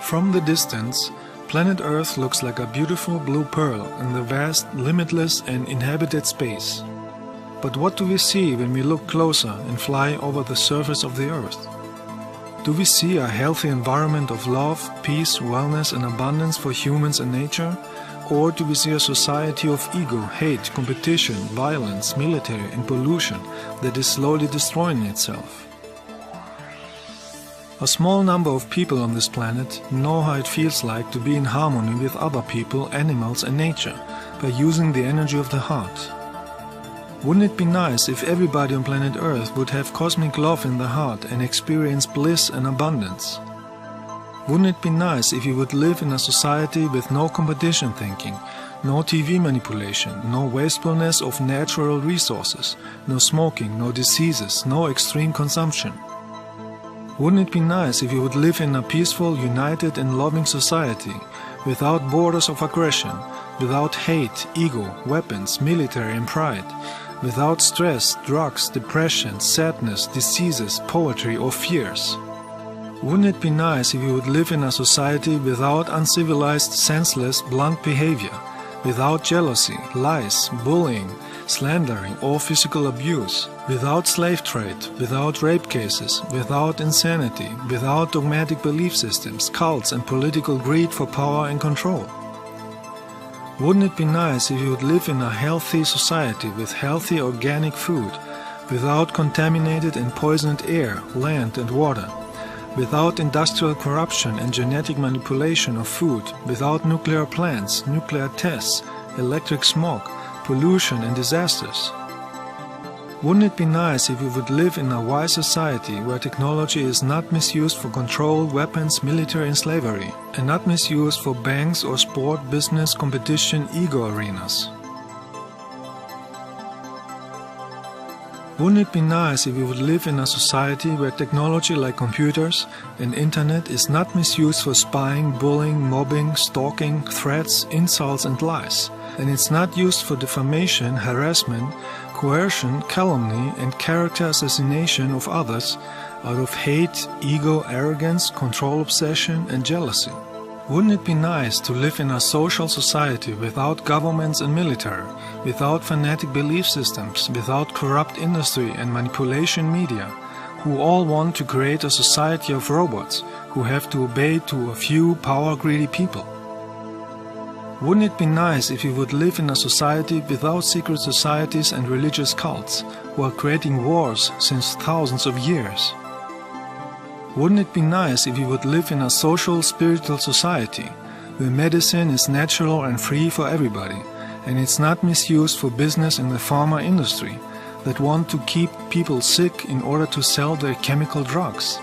From the distance, planet Earth looks like a beautiful blue pearl in the vast, limitless and inhabited space. But what do we see when we look closer and fly over the surface of the Earth? Do we see a healthy environment of love, peace, wellness and abundance for humans and nature? Or do we see a society of ego, hate, competition, violence, military and pollution that is slowly destroying itself? A small number of people on this planet know how it feels like to be in harmony with other people, animals and nature by using the energy of the heart. Wouldn't it be nice if everybody on planet Earth would have cosmic love in the heart and experience bliss and abundance? Wouldn't it be nice if you would live in a society with no competition thinking, no TV manipulation, no wastefulness of natural resources, no smoking, no diseases, no extreme consumption? Wouldn't it be nice if you would live in a peaceful, united and loving society, without borders of aggression, without hate, ego, weapons, military and pride, without stress, drugs, depression, sadness, diseases, poverty or fears? Wouldn't it be nice if you would live in a society without uncivilized, senseless, blunt behavior, without jealousy, lies, bullying, slandering or physical abuse, without slave trade, without rape cases, without insanity, without dogmatic belief systems, cults and political greed for power and control? Wouldn't it be nice if you would live in a healthy society with healthy organic food, without contaminated and poisoned air, land and water, without industrial corruption and genetic manipulation of food, without nuclear plants, nuclear tests, electric smoke, pollution and disasters? Wouldn't it be nice if we would live in a wise society where technology is not misused for control, weapons, military and slavery, and not misused for banks or sport, business, competition, ego arenas? Wouldn't it be nice if we would live in a society where technology like computers and internet is not misused for spying, bullying, mobbing, stalking, threats, insults and lies, and it's not used for defamation, harassment, coercion, calumny and character assassination of others out of hate, ego, arrogance, control obsession and jealousy? Wouldn't it be nice to live in a social society without governments and military, without fanatic belief systems, without corrupt industry and manipulation media, who all want to create a society of robots who have to obey to a few power-greedy people? Wouldn't it be nice if we would live in a society without secret societies and religious cults who are creating wars since thousands of years? Wouldn't it be nice if we would live in a social, spiritual society where medicine is natural and free for everybody, and it's not misused for business in the pharma industry that want to keep people sick in order to sell their chemical drugs?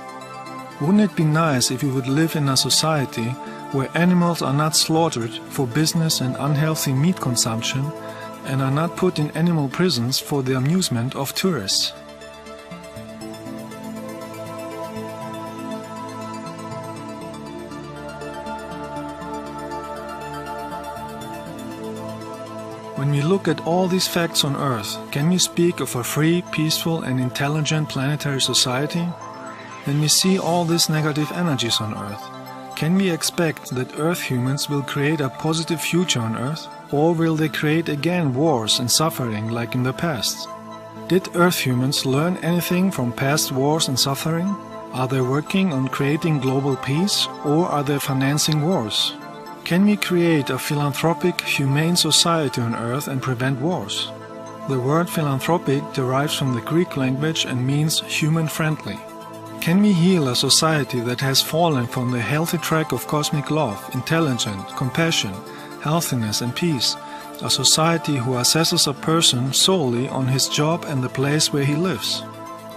Wouldn't it be nice if we would live in a society where animals are not slaughtered for business and unhealthy meat consumption and are not put in animal prisons for the amusement of tourists? When we look at all these facts on Earth, can we speak of a free, peaceful and intelligent planetary society? When we see all these negative energies on Earth, can we expect that Earth humans will create a positive future on Earth? Or will they create again wars and suffering like in the past? Did Earth humans learn anything from past wars and suffering? Are they working on creating global peace, or are they financing wars? Can we create a philanthropic, humane society on Earth and prevent wars? The word philanthropic derives from the Greek language and means human-friendly. Can we heal a society that has fallen from the healthy track of cosmic love, intelligence, compassion, healthiness and peace, a society who assesses a person solely on his job and the place where he lives.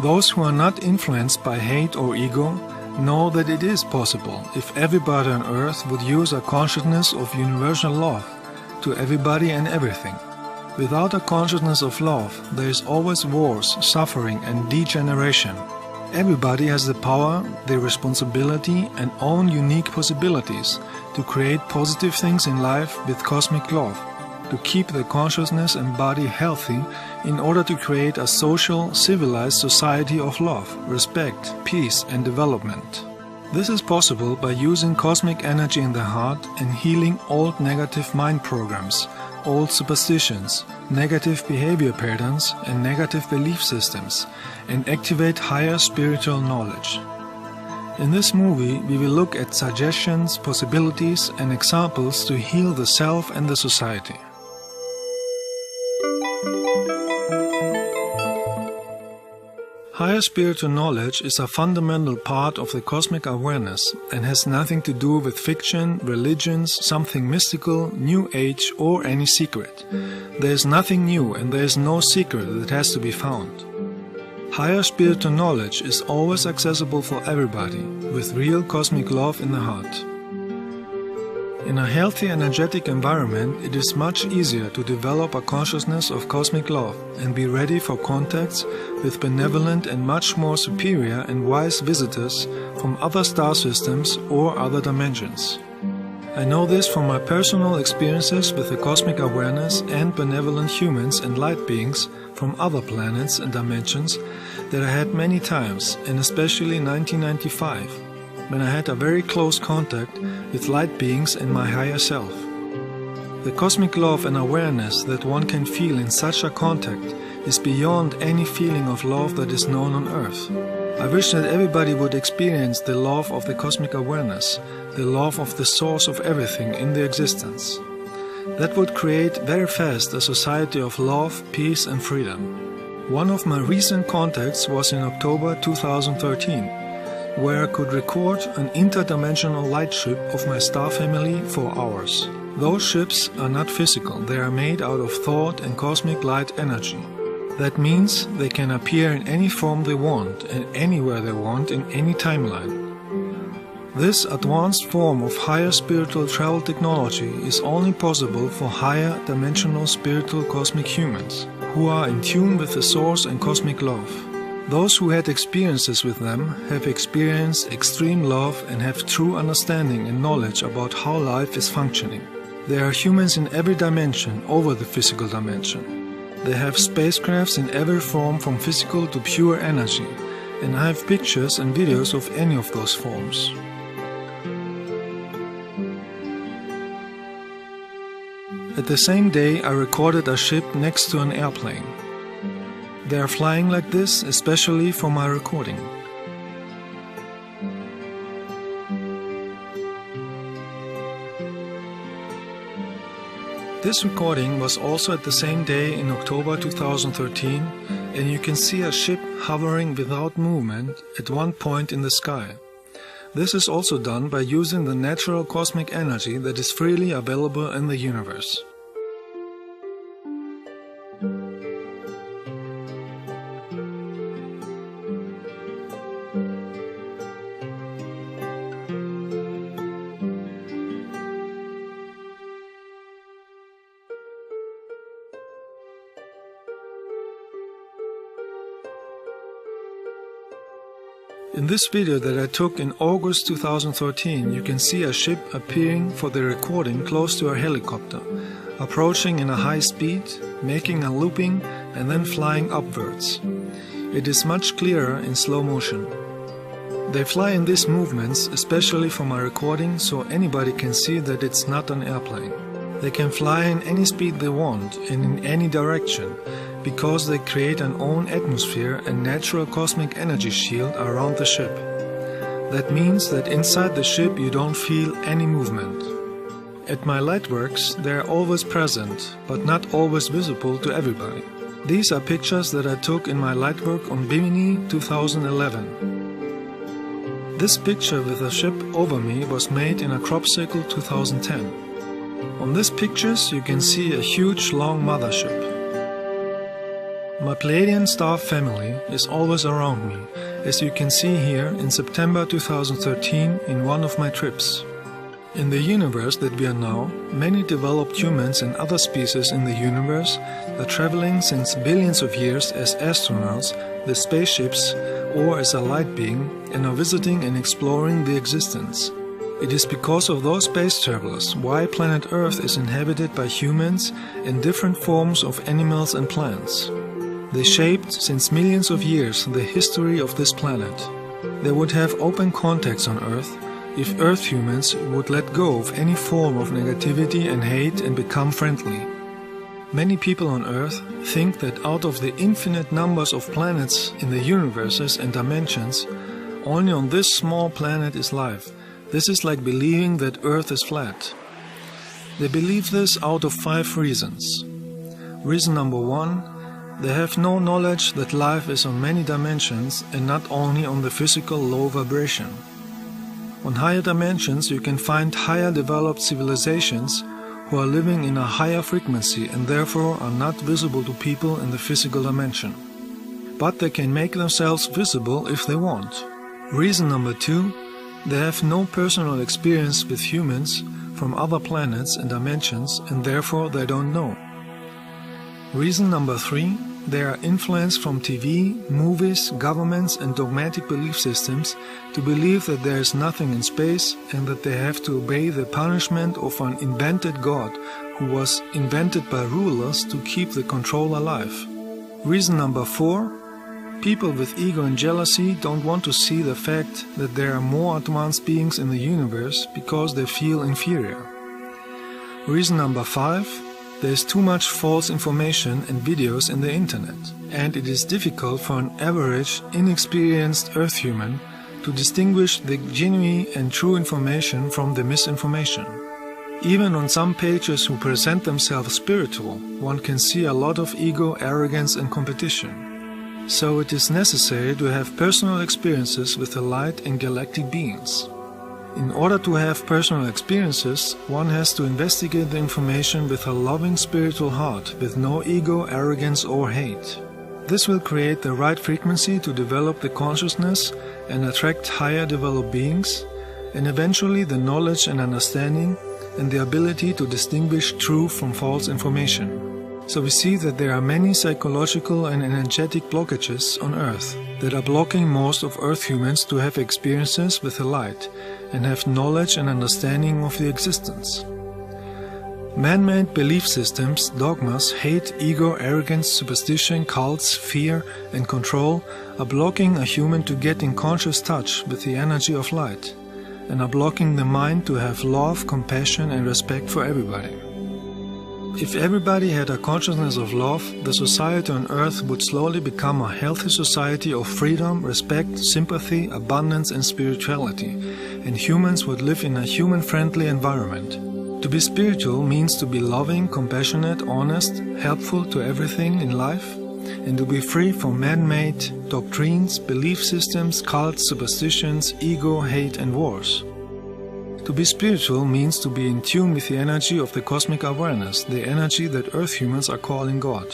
Those who are not influenced by hate or ego know that it is possible if everybody on earth would use a consciousness of universal love to everybody and everything. Without a consciousness of love, there is always wars, suffering and degeneration. Everybody has the power, the responsibility and own unique possibilities to create positive things in life with cosmic love, to keep the consciousness and body healthy in order to create a social, civilized society of love, respect, peace and development. This is possible by using cosmic energy in the heart and healing old negative mind programs, old superstitions, negative behavior patterns and negative belief systems, and activate higher spiritual knowledge. In this movie, we will look at suggestions, possibilities and examples to heal the self and the society. Higher spiritual knowledge is a fundamental part of the cosmic awareness and has nothing to do with fiction, religions, something mystical, new age or any secret. There is nothing new and there is no secret that has to be found. Higher spiritual knowledge is always accessible for everybody, with real cosmic love in the heart. In a healthy energetic environment, it is much easier to develop a consciousness of cosmic love and be ready for contacts with benevolent and much more superior and wise visitors from other star systems or other dimensions. I know this from my personal experiences with the cosmic awareness and benevolent humans and light beings from other planets and dimensions that I had many times, and especially in 1995, when I had a very close contact with light beings and my higher self. The cosmic love and awareness that one can feel in such a contact is beyond any feeling of love that is known on earth. I wish that everybody would experience the love of the cosmic awareness, the love of the source of everything in the existence. That would create very fast a society of love, peace and freedom. One of my recent contacts was in October 2013, where I could record an interdimensional light ship of my star family for hours. Those ships are not physical, they are made out of thought and cosmic light energy. That means they can appear in any form they want and anywhere they want in any timeline. This advanced form of higher spiritual travel technology is only possible for higher dimensional spiritual cosmic humans who are in tune with the source and cosmic love. Those who had experiences with them have experienced extreme love and have true understanding and knowledge about how life is functioning. There are humans in every dimension over the physical dimension. They have spacecrafts in every form from physical to pure energy, and I have pictures and videos of any of those forms. At the same day, I recorded a ship next to an airplane. They are flying like this, especially for my recording. This recording was also at the same day in October 2013, and you can see a ship hovering without movement at one point in the sky. This is also done by using the natural cosmic energy that is freely available in the universe. In this video that I took in August 2013, you can see a ship appearing for the recording close to a helicopter, approaching in a high speed, making a looping and then flying upwards. It is much clearer in slow motion. They fly in these movements especially for my recording so anybody can see that it's not an airplane. They can fly in any speed they want and in any direction, because they create an own atmosphere and natural cosmic energy shield around the ship. That means that inside the ship you don't feel any movement. At my lightworks they are always present, but not always visible to everybody. These are pictures that I took in my lightwork on Bimini 2011. This picture with a ship over me was made in a crop circle 2010. On these pictures you can see a huge long mothership. My Pleiadian star family is always around me, as you can see here in September 2013 in one of my trips. In the universe that we are now, many developed humans and other species in the universe are traveling since billions of years as astronauts, with spaceships, or as a light being, and are visiting and exploring the existence. It is because of those space travelers why planet Earth is inhabited by humans and different forms of animals and plants. They shaped, since millions of years, the history of this planet. They would have open contacts on Earth if Earth humans would let go of any form of negativity and hate and become friendly. Many people on Earth think that out of the infinite numbers of planets in the universes and dimensions, only on this small planet is life. This is like believing that Earth is flat. They believe this out of 5 reasons. Reason number 1, they have no knowledge that life is on many dimensions and not only on the physical low vibration. On higher dimensions you can find higher developed civilizations who are living in a higher frequency and therefore are not visible to people in the physical dimension. But they can make themselves visible if they want. Reason number 2, they have no personal experience with humans from other planets and dimensions and therefore they don't know. Reason number 3, they are influenced from TV, movies, governments and dogmatic belief systems to believe that there is nothing in space and that they have to obey the punishment of an invented God who was invented by rulers to keep the control alive. Reason number 4, people with ego and jealousy don't want to see the fact that there are more advanced beings in the universe because they feel inferior. Reason number 5, there is too much false information and videos in the internet, and it is difficult for an average, inexperienced Earth human to distinguish the genuine and true information from the misinformation. Even on some pages who present themselves spiritual, one can see a lot of ego, arrogance and competition. So it is necessary to have personal experiences with the light and galactic beings. In order to have personal experiences, one has to investigate the information with a loving spiritual heart, with no ego, arrogance or hate. This will create the right frequency to develop the consciousness and attract higher developed beings, and eventually the knowledge and understanding and the ability to distinguish true from false information. So we see that there are many psychological and energetic blockages on Earth that are blocking most of Earth humans to have experiences with the light and have knowledge and understanding of the existence. Man-made belief systems, dogmas, hate, ego, arrogance, superstition, cults, fear and control are blocking a human to get in conscious touch with the energy of light and are blocking the mind to have love, compassion and respect for everybody. If everybody had a consciousness of love, the society on Earth would slowly become a healthy society of freedom, respect, sympathy, abundance and spirituality, and humans would live in a human-friendly environment. To be spiritual means to be loving, compassionate, honest, helpful to everything in life, and to be free from man-made doctrines, belief systems, cults, superstitions, ego, hate and wars. To be spiritual means to be in tune with the energy of the cosmic awareness, the energy that Earth humans are calling God.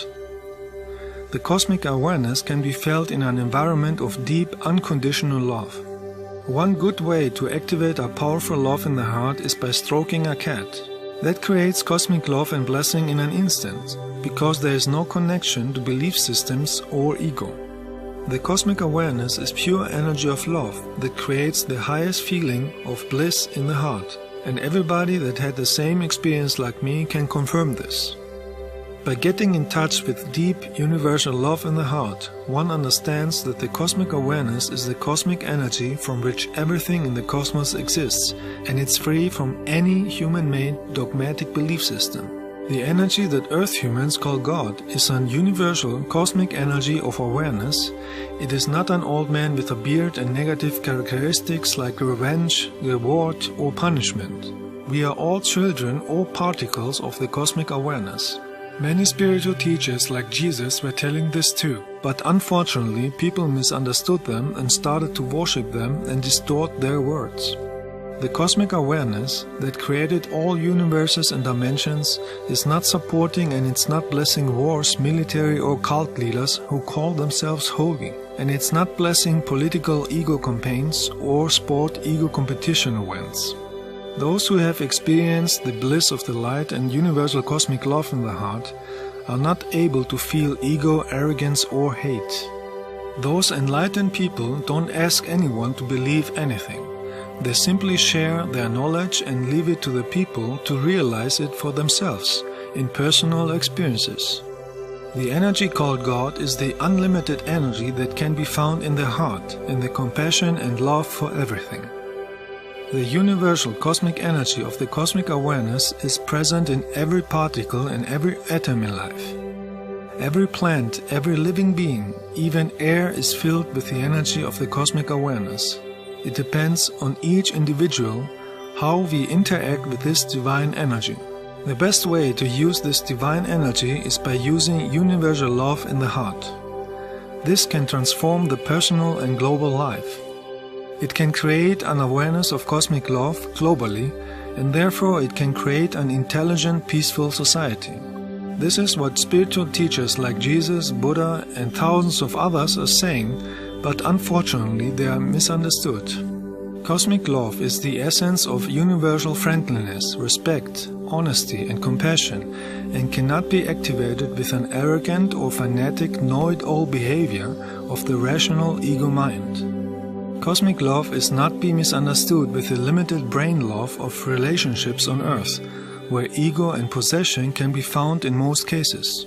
The cosmic awareness can be felt in an environment of deep, unconditional love. One good way to activate a powerful love in the heart is by stroking a cat. That creates cosmic love and blessing in an instant, because there is no connection to belief systems or ego. The cosmic awareness is pure energy of love that creates the highest feeling of bliss in the heart, and everybody that had the same experience like me can confirm this. By getting in touch with deep universal love in the heart, one understands that the cosmic awareness is the cosmic energy from which everything in the cosmos exists, and it's free from any human-made dogmatic belief system. The energy that Earth humans call God is an universal cosmic energy of awareness. It is not an old man with a beard and negative characteristics like revenge, reward or punishment. We are all children or particles of the cosmic awareness. Many spiritual teachers like Jesus were telling this too, but unfortunately people misunderstood them and started to worship them and distort their words. The cosmic awareness that created all universes and dimensions is not supporting and it's not blessing wars, military or cult leaders who call themselves holy. And it's not blessing political ego campaigns or sport ego competition events. Those who have experienced the bliss of the light and universal cosmic love in the heart are not able to feel ego, arrogance or hate. Those enlightened people don't ask anyone to believe anything. They simply share their knowledge and leave it to the people to realize it for themselves in personal experiences. The energy called God is the unlimited energy that can be found in the heart, in the compassion and love for everything. The universal cosmic energy of the cosmic awareness is present in every particle and every atom in life. Every plant, every living being, even air is filled with the energy of the cosmic awareness. It depends on each individual how we interact with this divine energy. The best way to use this divine energy is by using universal love in the heart. This can transform the personal and global life. It can create an awareness of cosmic love globally, and therefore it can create an intelligent, peaceful society. This is what spiritual teachers like Jesus, Buddha, and thousands of others are saying, but unfortunately they are misunderstood. Cosmic love is the essence of universal friendliness, respect, honesty and compassion, and cannot be activated with an arrogant or fanatic know-it-all behavior of the rational ego mind. Cosmic love is not be misunderstood with the limited brain love of relationships on earth, where ego and possession can be found in most cases.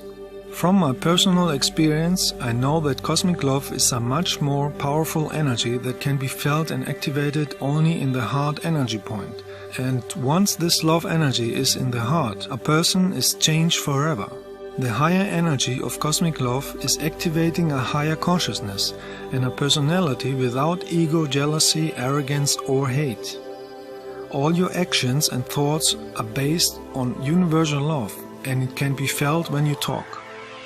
From my personal experience, I know that cosmic love is a much more powerful energy that can be felt and activated only in the heart energy point. And once this love energy is in the heart, a person is changed forever. The higher energy of cosmic love is activating a higher consciousness and a personality without ego, jealousy, arrogance or hate. All your actions and thoughts are based on universal love, and it can be felt when you talk.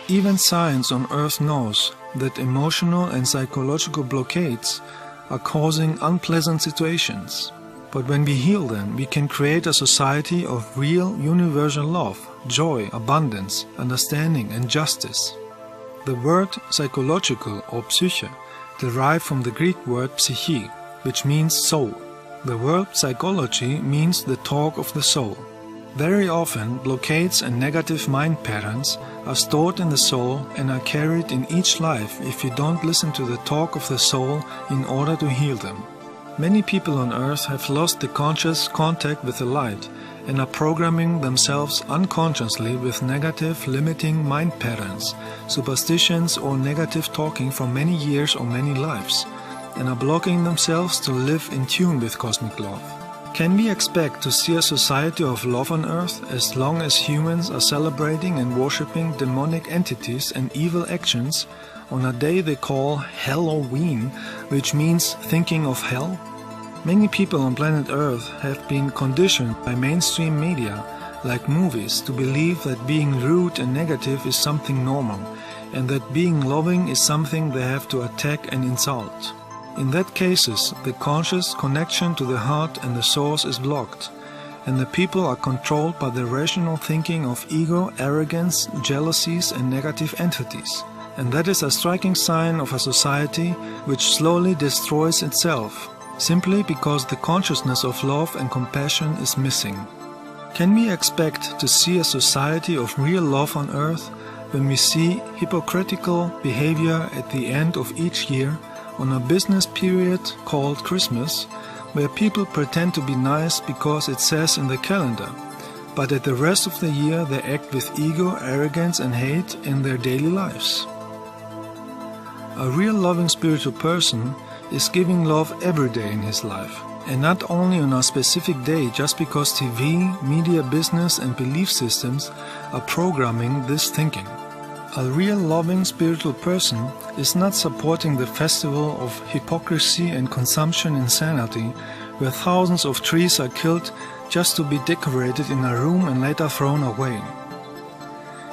Even science on earth knows that emotional and psychological blockades are causing unpleasant situations. But when we heal them, we can create a society of real universal love, joy, abundance, understanding and justice. The word psychological or psyche derived from the Greek word psyche, which means soul. The word psychology means the talk of the soul. Very often, blockades and negative mind patterns are stored in the soul and are carried in each life if you don't listen to the talk of the soul in order to heal them. Many people on earth have lost the conscious contact with the light and are programming themselves unconsciously with negative, limiting mind patterns, superstitions or negative talking for many years or many lives, and are blocking themselves to live in tune with cosmic love. Can we expect to see a society of love on earth as long as humans are celebrating and worshipping demonic entities and evil actions on a day they call Halloween, which means thinking of hell? Many people on planet Earth have been conditioned by mainstream media, like movies, to believe that being rude and negative is something normal, and that being loving is something they have to attack and insult. In that cases, the conscious connection to the heart and the source is blocked, and the people are controlled by the rational thinking of ego, arrogance, jealousies and negative entities. And that is a striking sign of a society which slowly destroys itself, simply because the consciousness of love and compassion is missing. Can we expect to see a society of real love on earth when we see hypocritical behavior at the end of each year on a business period called Christmas, where people pretend to be nice because it says in the calendar, but at the rest of the year they act with ego, arrogance and hate in their daily lives? A real loving spiritual person is giving love every day in his life, and not only on a specific day just because TV, media, business and belief systems are programming this thinking. A real loving spiritual person is not supporting the festival of hypocrisy and consumption insanity, where thousands of trees are killed just to be decorated in a room and later thrown away.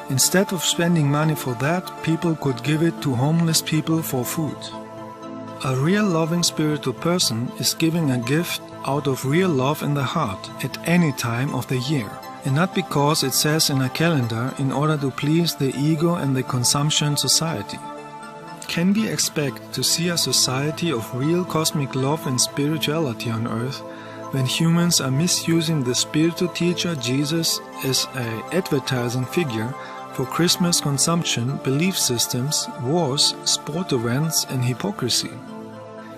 Instead of spending money for that, people could give it to homeless people for food. A real loving spiritual person is giving a gift out of real love in the heart at any time of the year, and not because it says in a calendar in order to please the ego and the consumption society. Can we expect to see a society of real cosmic love and spirituality on earth when humans are misusing the spiritual teacher Jesus as an advertising figure for Christmas consumption, belief systems, wars, sport events and hypocrisy?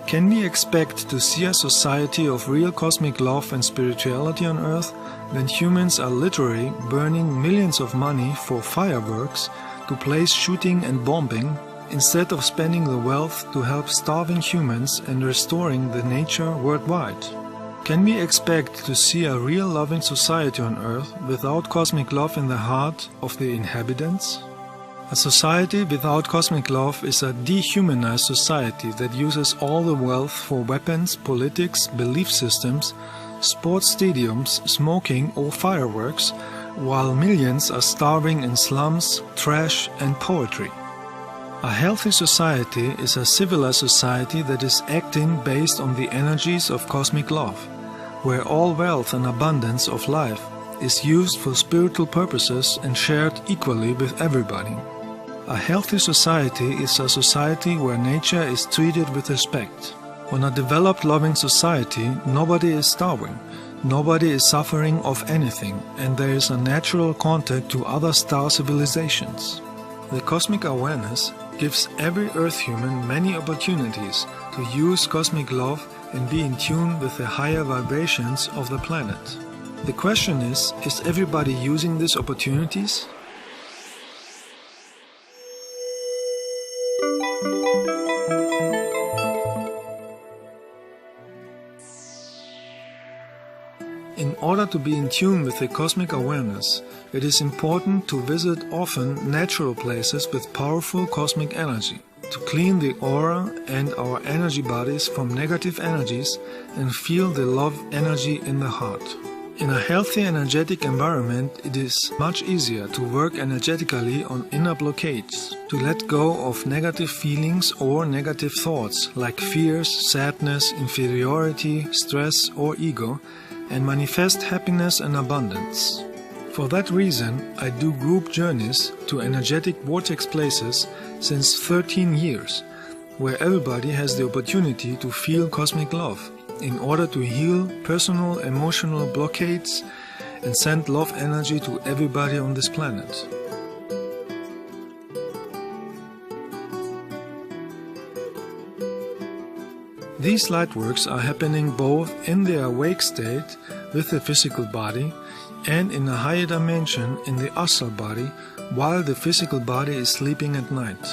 Can we expect to see a society of real cosmic love and spirituality on earth when humans are literally burning millions of money for fireworks to place shooting and bombing instead of spending the wealth to help starving humans and restoring the nature worldwide? Can we expect to see a real loving society on earth without cosmic love in the heart of the inhabitants? A society without cosmic love is a dehumanized society that uses all the wealth for weapons, politics, belief systems, sports stadiums, smoking or fireworks, while millions are starving in slums, trash and poetry. A healthy society is a civilized society that is acting based on the energies of cosmic love, where all wealth and abundance of life is used for spiritual purposes and shared equally with everybody. A healthy society is a society where nature is treated with respect. On a developed loving society, nobody is starving, nobody is suffering of anything, and there is a natural contact to other star civilizations. The cosmic awareness gives every Earth human many opportunities to use cosmic love and be in tune with the higher vibrations of the planet. The question is everybody using these opportunities? In order to be in tune with the cosmic awareness, it is important to visit often natural places with powerful cosmic energy, to clean the aura and our energy bodies from negative energies and feel the love energy in the heart. In a healthy energetic environment, it is much easier to work energetically on inner blockades, to let go of negative feelings or negative thoughts like fears, sadness, inferiority, stress or ego, and manifest happiness and abundance. For that reason, I do group journeys to energetic vortex places since 13 years, where everybody has the opportunity to feel cosmic love in order to heal personal emotional blockades and send love energy to everybody on this planet. These lightworks are happening both in the awake state with the physical body and in a higher dimension in the astral body while the physical body is sleeping at night.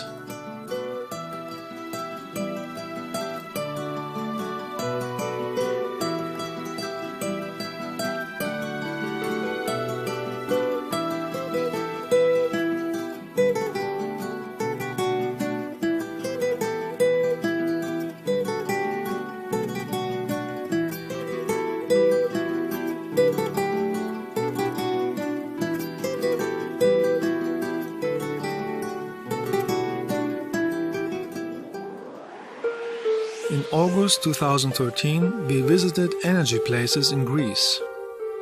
In August 2013, we visited energy places in Greece.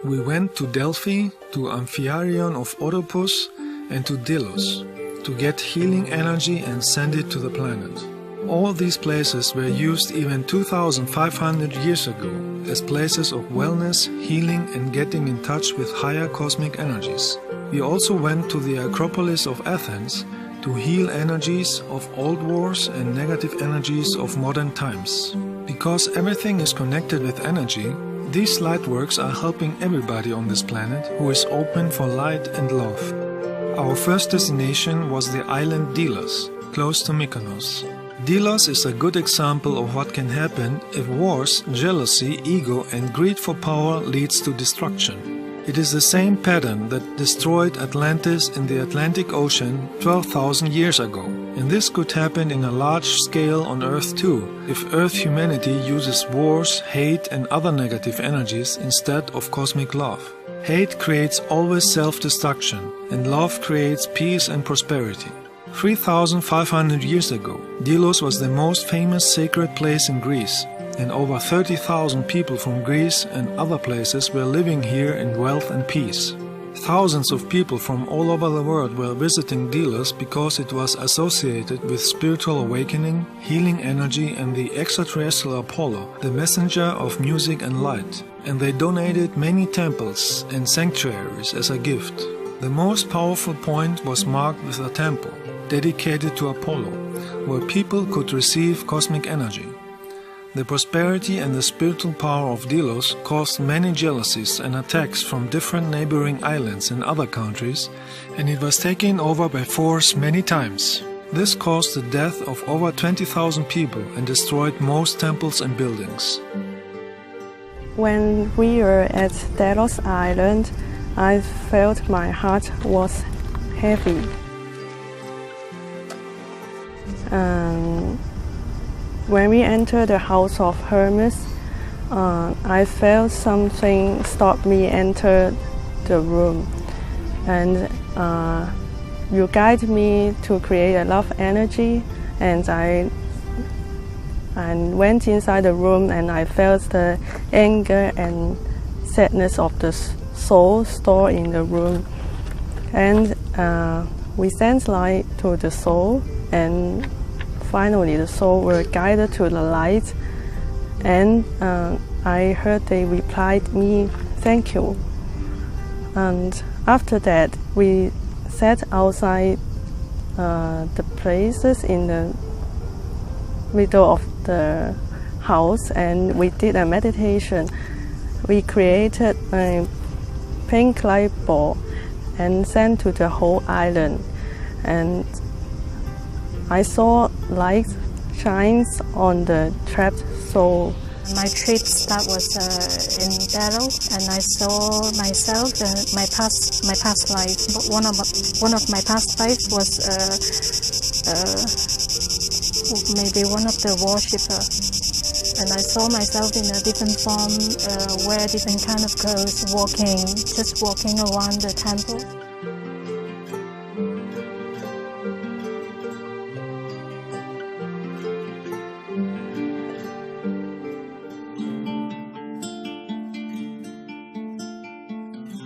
We went to Delphi, to Amphiarion of Oedipus, and to Delos to get healing energy and send it to the planet. All these places were used even 2,500 years ago as places of wellness, healing and getting in touch with higher cosmic energies. We also went to the Acropolis of Athens to heal energies of old wars and negative energies of modern times. Because everything is connected with energy, these lightworks are helping everybody on this planet who is open for light and love. Our first destination was the island Delos, close to Mykonos. Delos is a good example of what can happen if wars, jealousy, ego and greed for power leads to destruction. It is the same pattern that destroyed Atlantis in the Atlantic Ocean 12,000 years ago. And this could happen in a large scale on Earth too, if Earth humanity uses wars, hate and other negative energies instead of cosmic love. Hate creates always self-destruction, and love creates peace and prosperity. 3,500 years ago, Delos was the most famous sacred place in Greece, and over 30,000 people from Greece and other places were living here in wealth and peace. Thousands of people from all over the world were visiting Delos because it was associated with spiritual awakening, healing energy, and the extraterrestrial Apollo, the messenger of music and light. And they donated many temples and sanctuaries as a gift. The most powerful point was marked with a temple dedicated to Apollo, where people could receive cosmic energy. The prosperity and the spiritual power of Delos caused many jealousies and attacks from different neighboring islands and other countries, and it was taken over by force many times. This caused the death of over 20,000 people and destroyed most temples and buildings. When we were at Delos Island, I felt my heart was heavy. When we entered the house of Hermes, I felt something stop me enter the room, and you guide me to create a love energy, and I went inside the room and I felt the anger and sadness of the soul stored in the room, and we sent light to the soul, and finally the soul were guided to the light, and I heard they replied me, "Thank you." And after that we sat outside the places in the middle of the house, and we did a meditation. We created a pink light ball and sent to the whole island, and I saw light shines on the trapped soul. My trip was in Delos, and I saw myself my past life. One of my past life was maybe one of the worshipper, and I saw myself in a different form, wear different kind of clothes, just walking around the temple.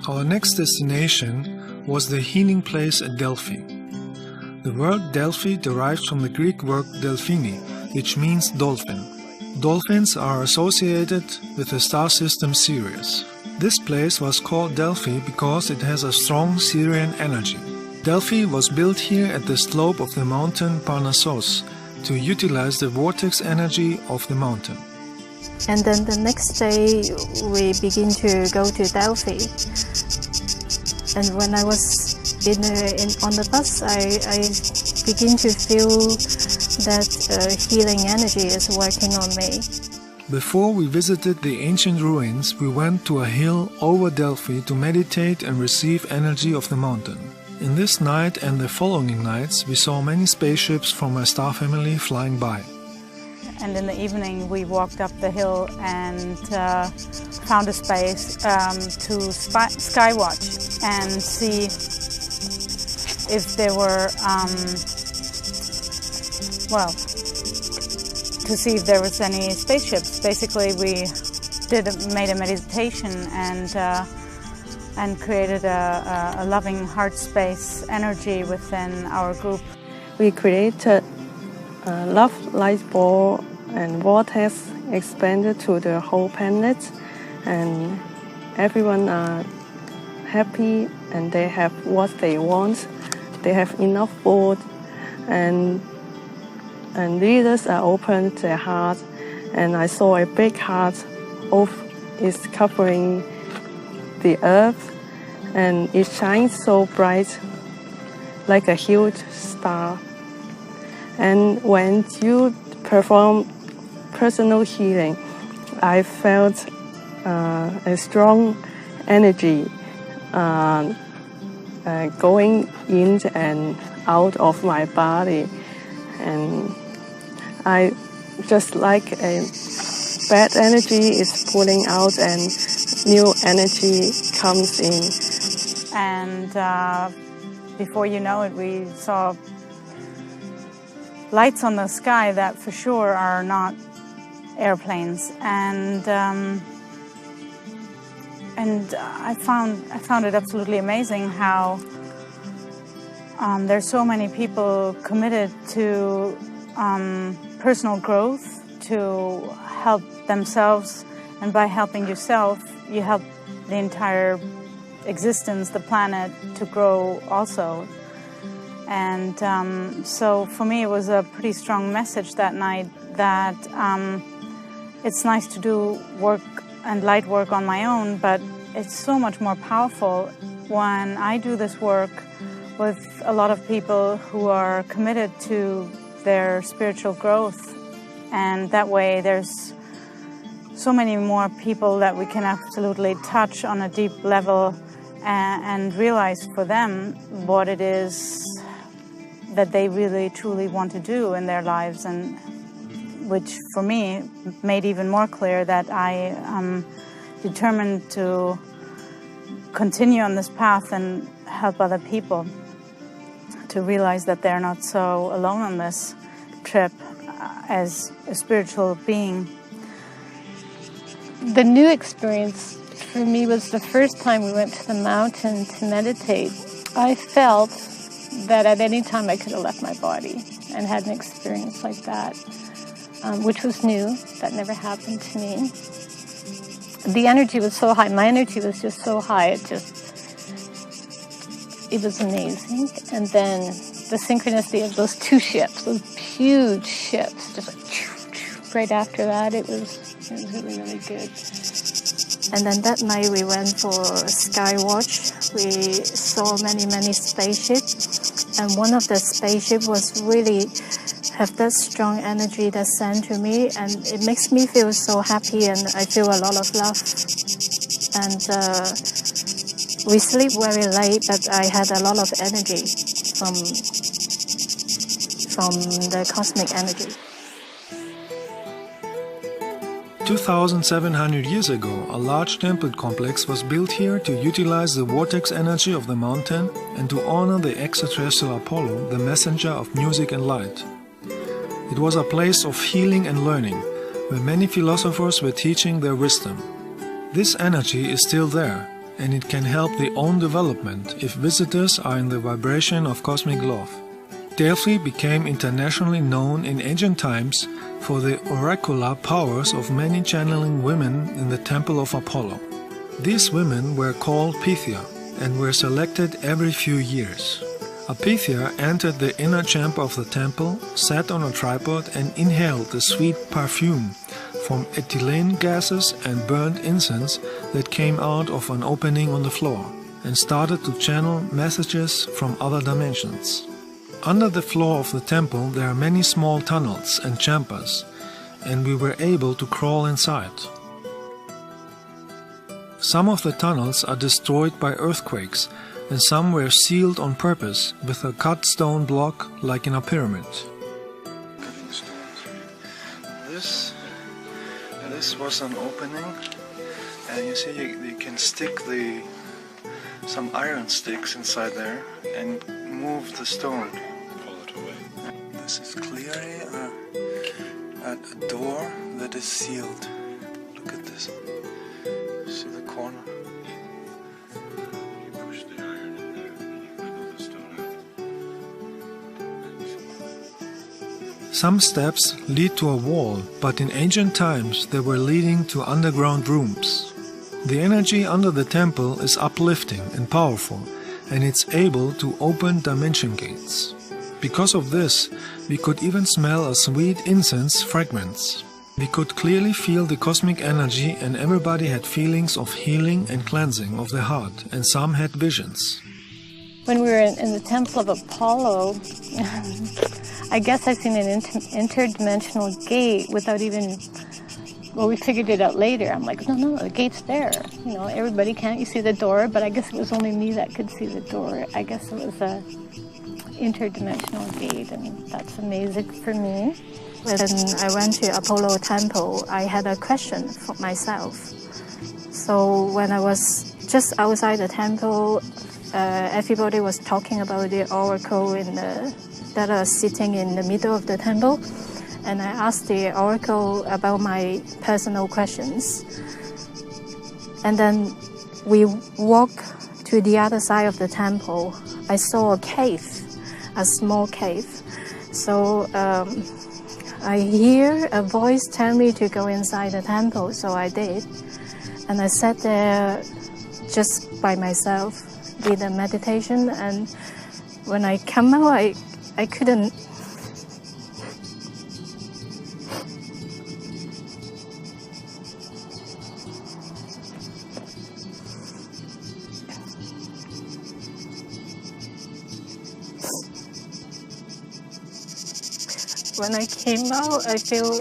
Our next destination was the healing place at Delphi. The word Delphi derives from the Greek word delphini, which means dolphin. Dolphins are associated with the star system Sirius. This place was called Delphi because it has a strong Sirian energy. Delphi was built here at the slope of the mountain Parnassos to utilize the vortex energy of the mountain. And then the next day we begin to go to Delphi. And when I was on the bus, I begin to feel that healing energy is working on me. Before we visited the ancient ruins, we went to a hill over Delphi to meditate and receive energy of the mountain. In this night and the following nights, we saw many spaceships from my star family flying by. And in the evening we walked up the hill and found a space to skywatch and see if there were, to see if there was any spaceships. Basically we made a meditation and created a loving heart space energy within our group. We created a love light ball and vortex expanded to the whole planet, and everyone are happy and they have what they want. They have enough food, and leaders are open their heart, and I saw a big heart is covering the earth, and it shines so bright like a huge star. And when you perform personal healing, I felt a strong energy going in and out of my body, and I just like a bad energy is pulling out and new energy comes in. And before you know it, we saw lights on the sky that for sure are not airplanes, and I found it absolutely amazing how there's so many people committed to personal growth, to help themselves, and by helping yourself, you help the entire existence, the planet, to grow also. And so for me, it was a pretty strong message that night that it's nice to do work and light work on my own, but it's so much more powerful when I do this work with a lot of people who are committed to their spiritual growth. And that way there's so many more people that we can absolutely touch on a deep level and realize for them what it is that they really truly want to do in their lives, and which for me made even more clear that I am determined to continue on this path and help other people to realize that they're not so alone on this trip as a spiritual being. The new experience for me was the first time we went to the mountain to meditate. I felt that at any time I could have left my body and had an experience like that, which was new. That never happened to me. The energy was so high. My energy was just so high. It was amazing. And then the synchronicity of those two ships, those huge ships, just like right after that, it was really, really good. And then that night we went for sky watch. We saw many spaceships, and one of the spaceships was really have that strong energy that sent to me, and it makes me feel so happy, and I feel a lot of love. And we sleep very late, but I had a lot of energy from the cosmic energy. 2,700 years ago, a large temple complex was built here to utilize the vortex energy of the mountain and to honor the extraterrestrial Apollo, the messenger of music and light. It was a place of healing and learning, where many philosophers were teaching their wisdom. This energy is still there, and it can help the own development if visitors are in the vibration of cosmic love. Delphi became internationally known in ancient times for the oracular powers of many channeling women in the temple of Apollo. These women were called Pythia and were selected every few years. A Pythia entered the inner chamber of the temple, sat on a tripod and inhaled the sweet perfume from ethylene gases and burned incense that came out of an opening on the floor, and started to channel messages from other dimensions. Under the floor of the temple there are many small tunnels and chambers, and we were able to crawl inside. Some of the tunnels are destroyed by earthquakes, and some were sealed on purpose with a cut stone block like in a pyramid. This was an opening, and you see you can stick some iron sticks inside there and move the stone. Pull it away. This is clearly a door that is sealed. Look at this. See the corner? You push the iron in there and you pull the stone out. Some steps lead to a wall, but in ancient times they were leading to underground rooms. The energy under the temple is uplifting and powerful, and it's able to open dimension gates. Because of this, we could even smell a sweet incense fragrance. We could clearly feel the cosmic energy, and everybody had feelings of healing and cleansing of the heart, and some had visions. When we were in the temple of Apollo, I guess I've seen an interdimensional gate without even... Well, we figured it out later. I'm like, no, the gate's there. You know, everybody can't. You see the door, but I guess it was only me that could see the door. I guess it was a interdimensional gate, and that's amazing for me. When I went to Apollo Temple, I had a question for myself. So when I was just outside the temple, everybody was talking about the oracle that are sitting in the middle of the temple. and I asked the oracle about my personal questions. And then we walked to the other side of the temple. I saw a cave, a small cave. So I hear a voice tell me to go inside the temple, so I did. And I sat there just by myself, did a meditation, and when I come out, I couldn't. When I came out, I feel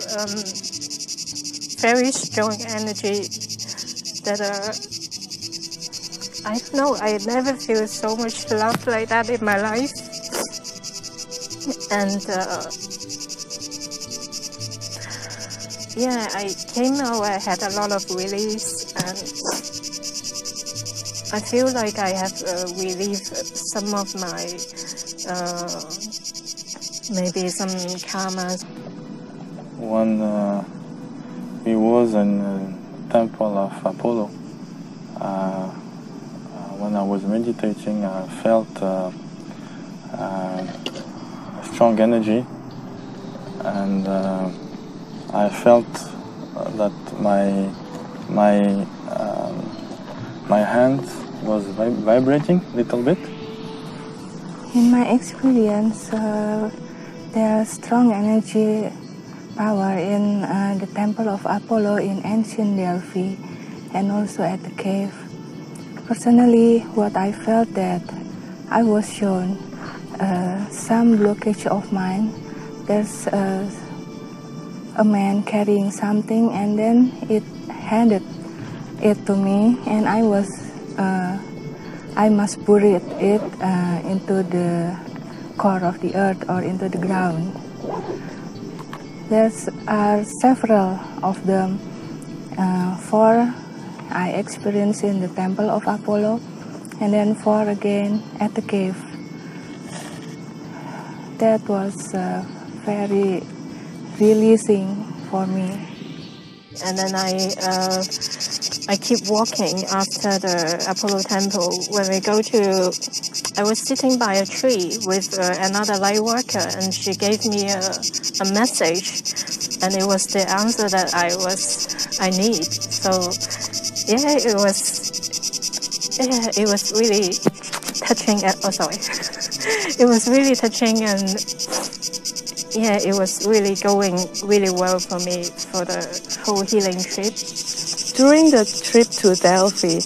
very strong energy that I don't know, I never feel so much love like that in my life. And yeah, I came out, I had a lot of release, and I feel like I have relieved some of my maybe some karmas. When we was in the temple of Apollo, when I was meditating, I felt a strong energy, and I felt that my hand was vibrating a little bit. In my experience, there's strong energy power in the temple of Apollo in ancient Delphi and also at the cave. Personally, what I felt that I was shown some blockage of mine. There's a man carrying something, and then it handed it to me, and I must bury it into the core of the earth or into the ground. There are several of them. 4 I experienced in the temple of Apollo, and then 4 again at the cave. That was very releasing for me. And then I keep walking after the Apollo temple. When we go to, I was sitting by a tree with another light worker, and she gave me a message, and it was the answer that I need. So yeah, it was really touching. It was really touching, and yeah, it was really going really well for me for the whole healing trip. During the trip to Delphi,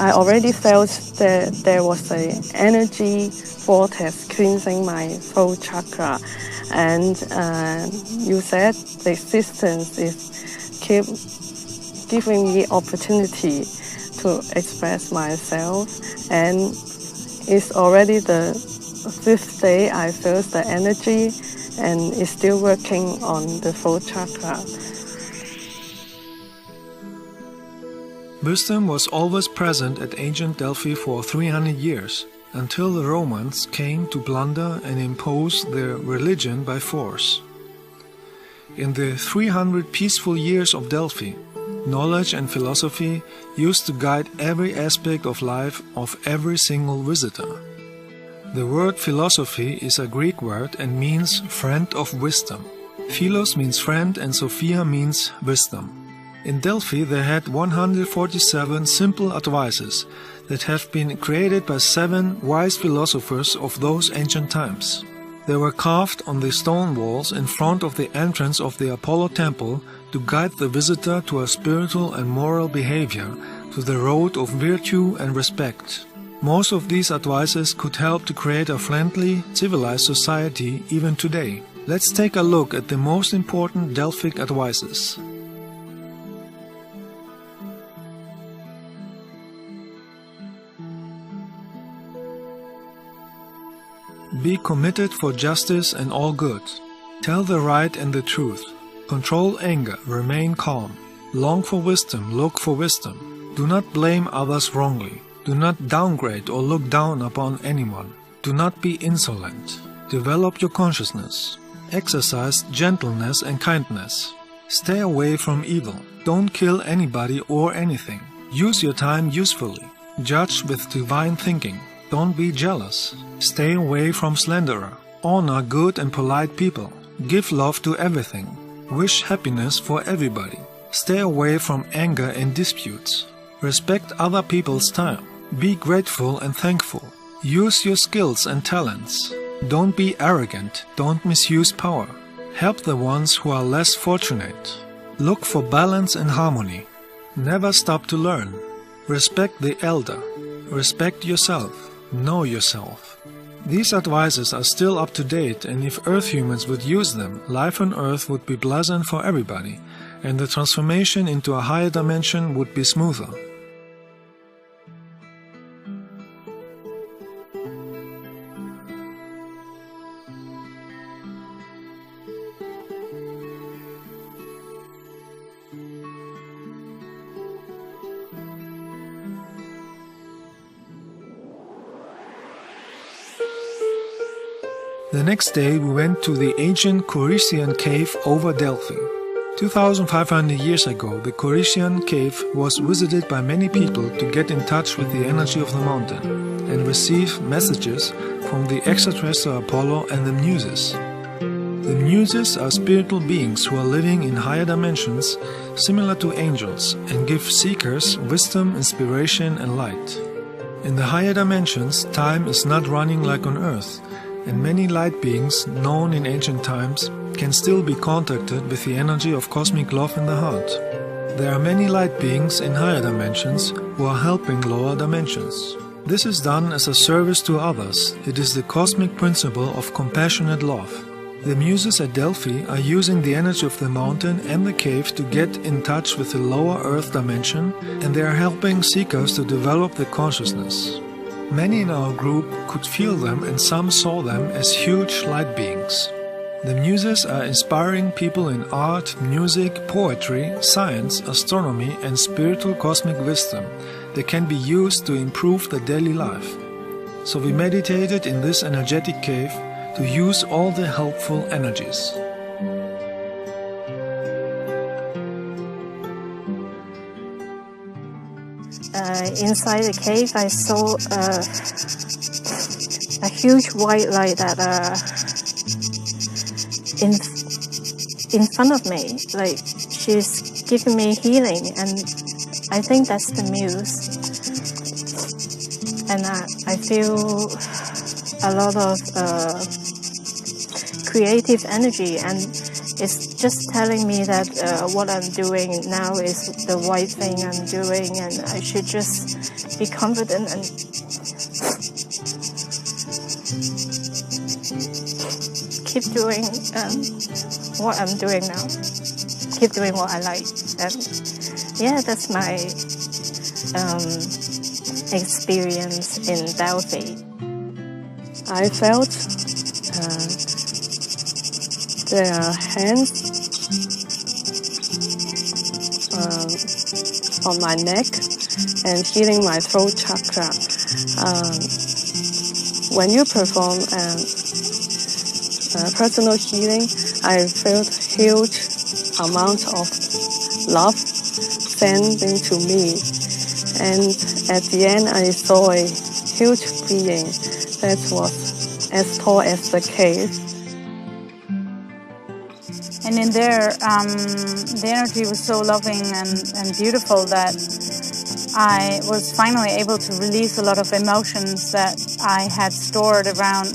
I already felt that there was an energy vortex cleansing my throat chakra, and you said the existence is keep giving me opportunity to express myself, and it's already the 5th day I feel the energy, and it's still working on the throat chakra. Wisdom was always present at ancient Delphi for 300 years, until the Romans came to plunder and impose their religion by force. In the 300 peaceful years of Delphi, knowledge and philosophy used to guide every aspect of life of every single visitor. The word philosophy is a Greek word and means friend of wisdom. Philos means friend and Sophia means wisdom. In Delphi they had 147 simple advices that have been created by 7 wise philosophers of those ancient times. They were carved on the stone walls in front of the entrance of the Apollo temple to guide the visitor to a spiritual and moral behavior, to the road of virtue and respect. Most of these advices could help to create a friendly, civilized society even today. Let's take a look at the most important Delphic advices. Be committed for justice and all good. Tell the right and the truth. Control anger, remain calm. Long for wisdom, look for wisdom. Do not blame others wrongly. Do not downgrade or look down upon anyone. Do not be insolent. Develop your consciousness. Exercise gentleness and kindness. Stay away from evil. Don't kill anybody or anything. Use your time usefully. Judge with divine thinking. Don't be jealous. Stay away from slanderer. Honor good and polite people. Give love to everything. Wish happiness for everybody. Stay away from anger and disputes. Respect other people's time. Be grateful and thankful. Use your skills and talents. Don't be arrogant. Don't misuse power. Help the ones who are less fortunate. Look for balance and harmony. Never stop to learn. Respect the elder. Respect yourself. Know yourself. These advices are still up to date, and if Earth humans would use them, life on Earth would be pleasant for everybody, and the transformation into a higher dimension would be smoother. The next day we went to the ancient Corinthian cave over Delphi. 2,500 years ago, the Corinthian cave was visited by many people to get in touch with the energy of the mountain and receive messages from the extraterrestrial Apollo and the Muses. The Muses are spiritual beings who are living in higher dimensions, similar to angels, and give seekers wisdom, inspiration, and light. In the higher dimensions, time is not running like on Earth, and many light beings, known in ancient times, can still be contacted with the energy of cosmic love in the heart. There are many light beings in higher dimensions who are helping lower dimensions. This is done as a service to others. It is the cosmic principle of compassionate love. The Muses at Delphi are using the energy of the mountain and the cave to get in touch with the lower Earth dimension, and they are helping seekers to develop the consciousness. Many in our group could feel them, and some saw them as huge light beings. The Muses are inspiring people in art, music, poetry, science, astronomy, and spiritual cosmic wisdom that can be used to improve the daily life. So we meditated in this energetic cave to use all the helpful energies. Inside the cave, I saw a huge white light that in front of me, like she's giving me healing, and I think that's the Muse. And I feel a lot of creative energy, and it's just telling me that what I'm doing now is the right thing I'm doing, and I should just be confident and keep doing what I'm doing now. Keep doing what I like. And yeah, that's my experience in Delphi. I felt their hands on my neck and healing my throat chakra. When you perform personal healing, I felt huge amount of love sending to me, and at the end I saw a huge being that was as tall as the cave. And in there, the energy was so loving and beautiful that I was finally able to release a lot of emotions that I had stored around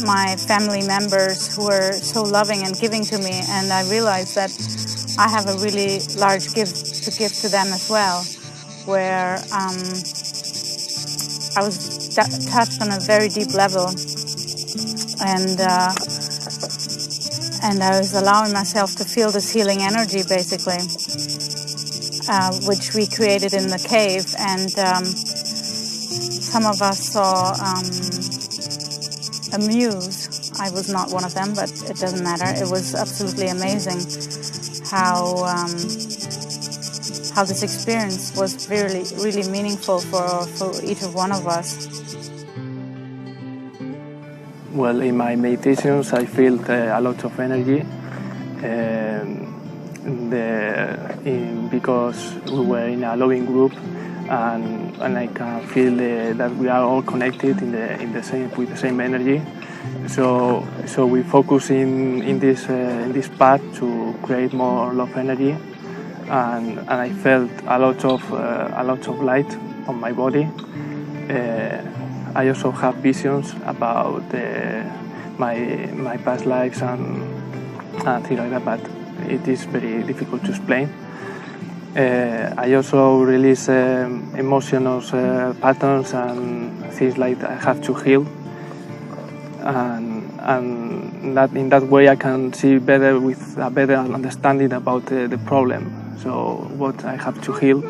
my family members who were so loving and giving to me. And I realized that I have a really large gift to give to them as well, where I was touched on a very deep level, and I was allowing myself to feel this healing energy, basically, which we created in the cave. And some of us saw a muse. I was not one of them, but it doesn't matter. It was absolutely amazing how this experience was really, really meaningful for each of one of us. Well, in my meditations, I felt a lot of energy. Because we were in a loving group, and I can feel that we are all connected with the same energy. So we focus in this path to create more love energy, and I felt a lot of light on my body. I also have visions about my past lives and things like that, but it is very difficult to explain. I also release emotional patterns and things like I have to heal, and that in that way I can see better with a better understanding about the problem. So what I have to heal,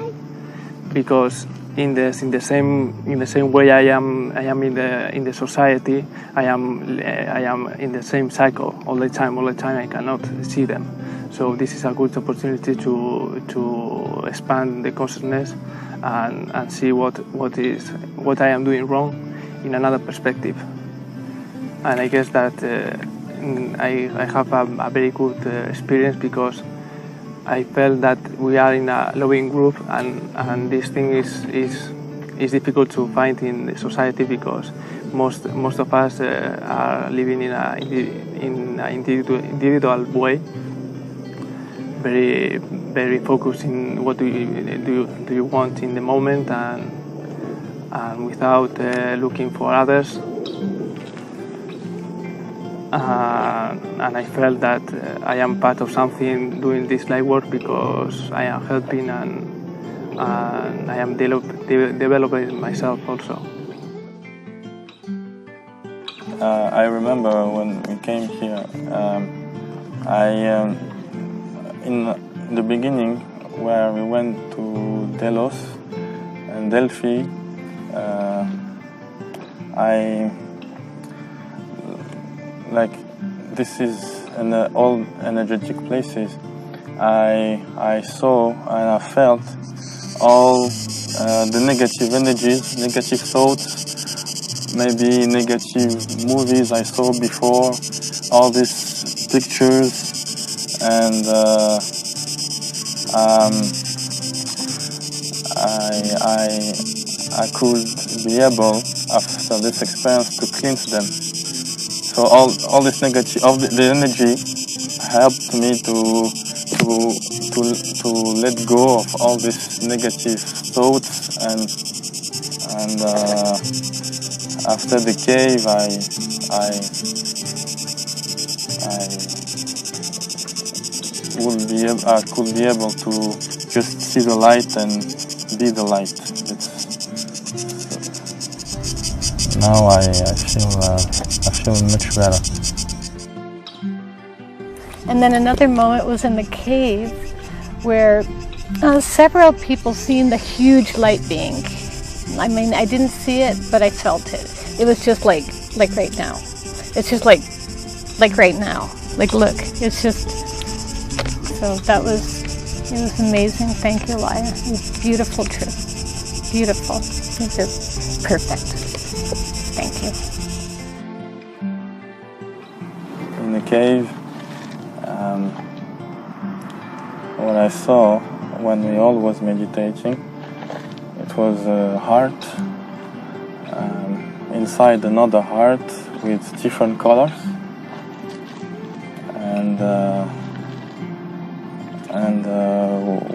because in the same way I am in the society, I am in the same cycle all the time. I cannot see them. So this is a good opportunity to expand the consciousness and see what I am doing wrong in another perspective. And I guess that I have a very good experience, because I felt that we are in a loving group, and this thing is difficult to find in the society, because most of us are living in an individual way, very very focused in what do you want in the moment, and without looking for others. And I felt that I am part of something doing this light work, because I am helping and I am developing myself also. I remember when we came here, in the beginning, where we went to Delos and Delphi, this is in all energetic places. I saw and I felt all the negative energies, negative thoughts, maybe negative movies I saw before, all these pictures, and I could be able, after this experience, to cleanse them. So all this negative, all the energy helped me to let go of all these negative thoughts, and after the cave, I could be able to just see the light and be the light. Now I feel much better. And then another moment was in the cave, where several people seen the huge light being. I mean, I didn't see it, but I felt it. It was just like right now. It's just like right now. Like, look, it's just, so it was amazing. Thank you, Laya. It was a beautiful trip. Beautiful. It was just perfect. Thank you. In the cave, what I saw when we all was meditating, it was a heart inside another heart with different colors, and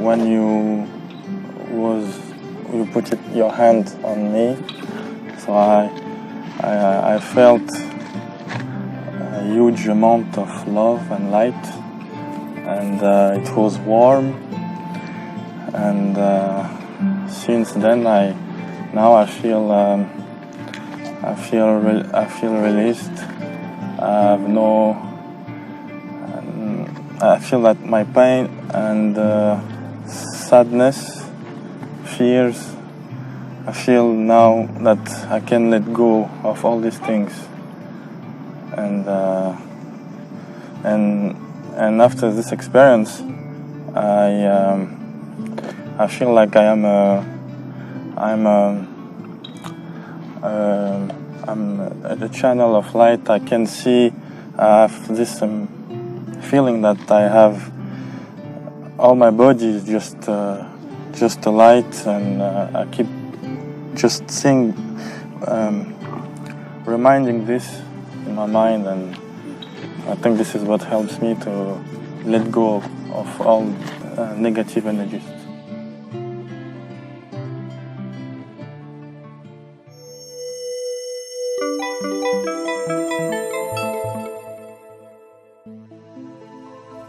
when you put your hand on me, so I felt a huge amount of love and light, and it was warm, and since then I feel released. I feel that my pain and sadness, fears, I feel now that I can let go of all these things, and after this experience, I feel like the channel of light. I can see, I have this feeling that I have all my body is just a light, and I keep just seeing, reminding this in my mind, and I think this is what helps me to let go of all negative energies.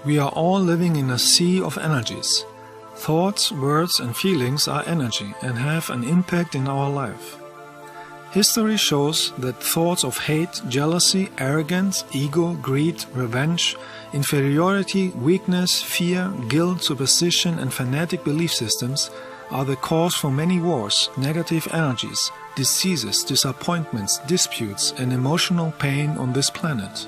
We are all living in a sea of energies. Thoughts, words and feelings are energy and have an impact in our life. History shows that thoughts of hate, jealousy, arrogance, ego, greed, revenge, inferiority, weakness, fear, guilt, superstition and fanatic belief systems are the cause for many wars, negative energies, diseases, disappointments, disputes and emotional pain on this planet.